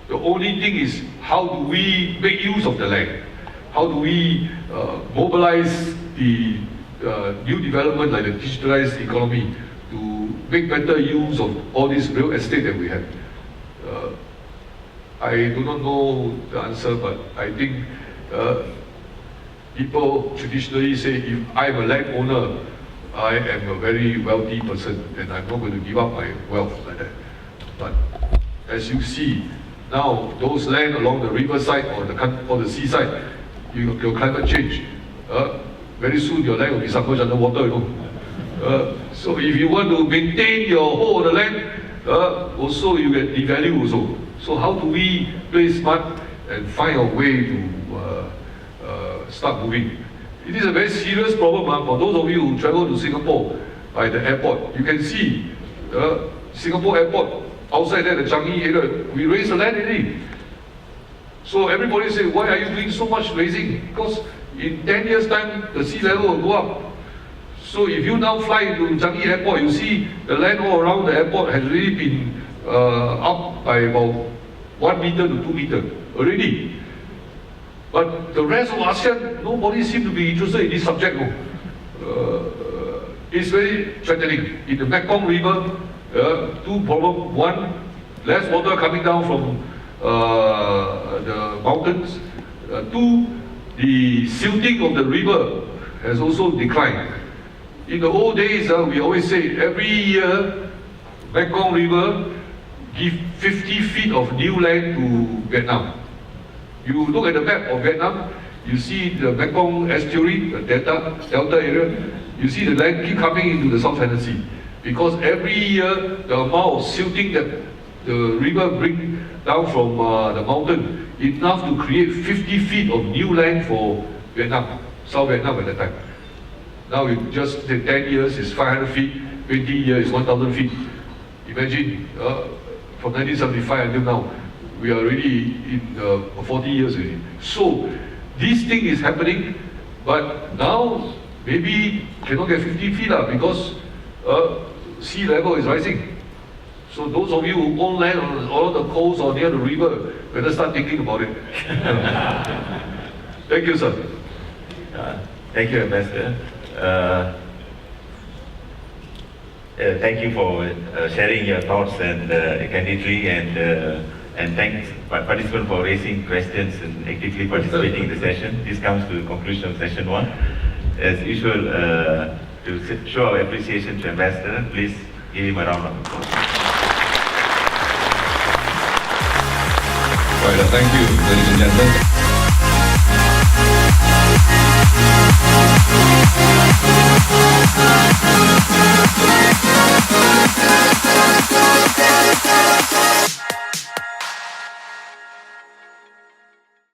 The only thing is, how do we make use of the land? How do we mobilize the new development like the digitalized economy to make better use of all this real estate that we have? I do not know the answer, but I think people traditionally say, if I'm a landowner, I am a very wealthy person and I'm not going to give up my wealth like that. But as you see, now those land along the riverside or the seaside, your climate change, very soon your land will be submerged underwater, you know. So if you want to maintain your whole of the land, also you get devalue also. So how do we play smart and find a way to start moving? It is a very serious problem for those of you who travel to Singapore by the airport. You can see Singapore airport, outside there, the Changi area, we raise the land already. So everybody say, why are you doing so much raising? Because in 10 years' time, the sea level will go up. So if you now fly into Changi airport, you see the land all around the airport has really been up by about 1 meter to 2 meters already. But the rest of ASEAN, nobody seems to be interested in this subject. It's very threatening. In the Mekong River, two problems. One, less water coming down from the mountains. Two, the silting of the river has also declined. In the old days, we always say every year, Mekong River give 50 feet of new land to Vietnam. You look at the map of Vietnam, you see the Mekong estuary, the delta area, you see the land keep coming into the South China Sea. Because every year, the amount of silting that the river brings down from the mountain, enough to create 50 feet of new land for Vietnam, South Vietnam at that time. Now, you just take 10 years, it's 500 feet, 20 years, 1,000 feet. Imagine, from 1975 until now, we are already in 40 years already. So, this thing is happening, but now, maybe cannot get 50 feet because sea level is rising. So those of you who own land on all the coast or near the river, better start thinking about it. Thank you, sir. Thank you, Ambassador. Thank you for sharing your thoughts and candidly, and thanks participants for raising questions and actively participating in the session. This comes to the conclusion of session 1. As usual, to show our appreciation to Ambassador, please give him a round of applause. Right, thank you, ladies and gentlemen.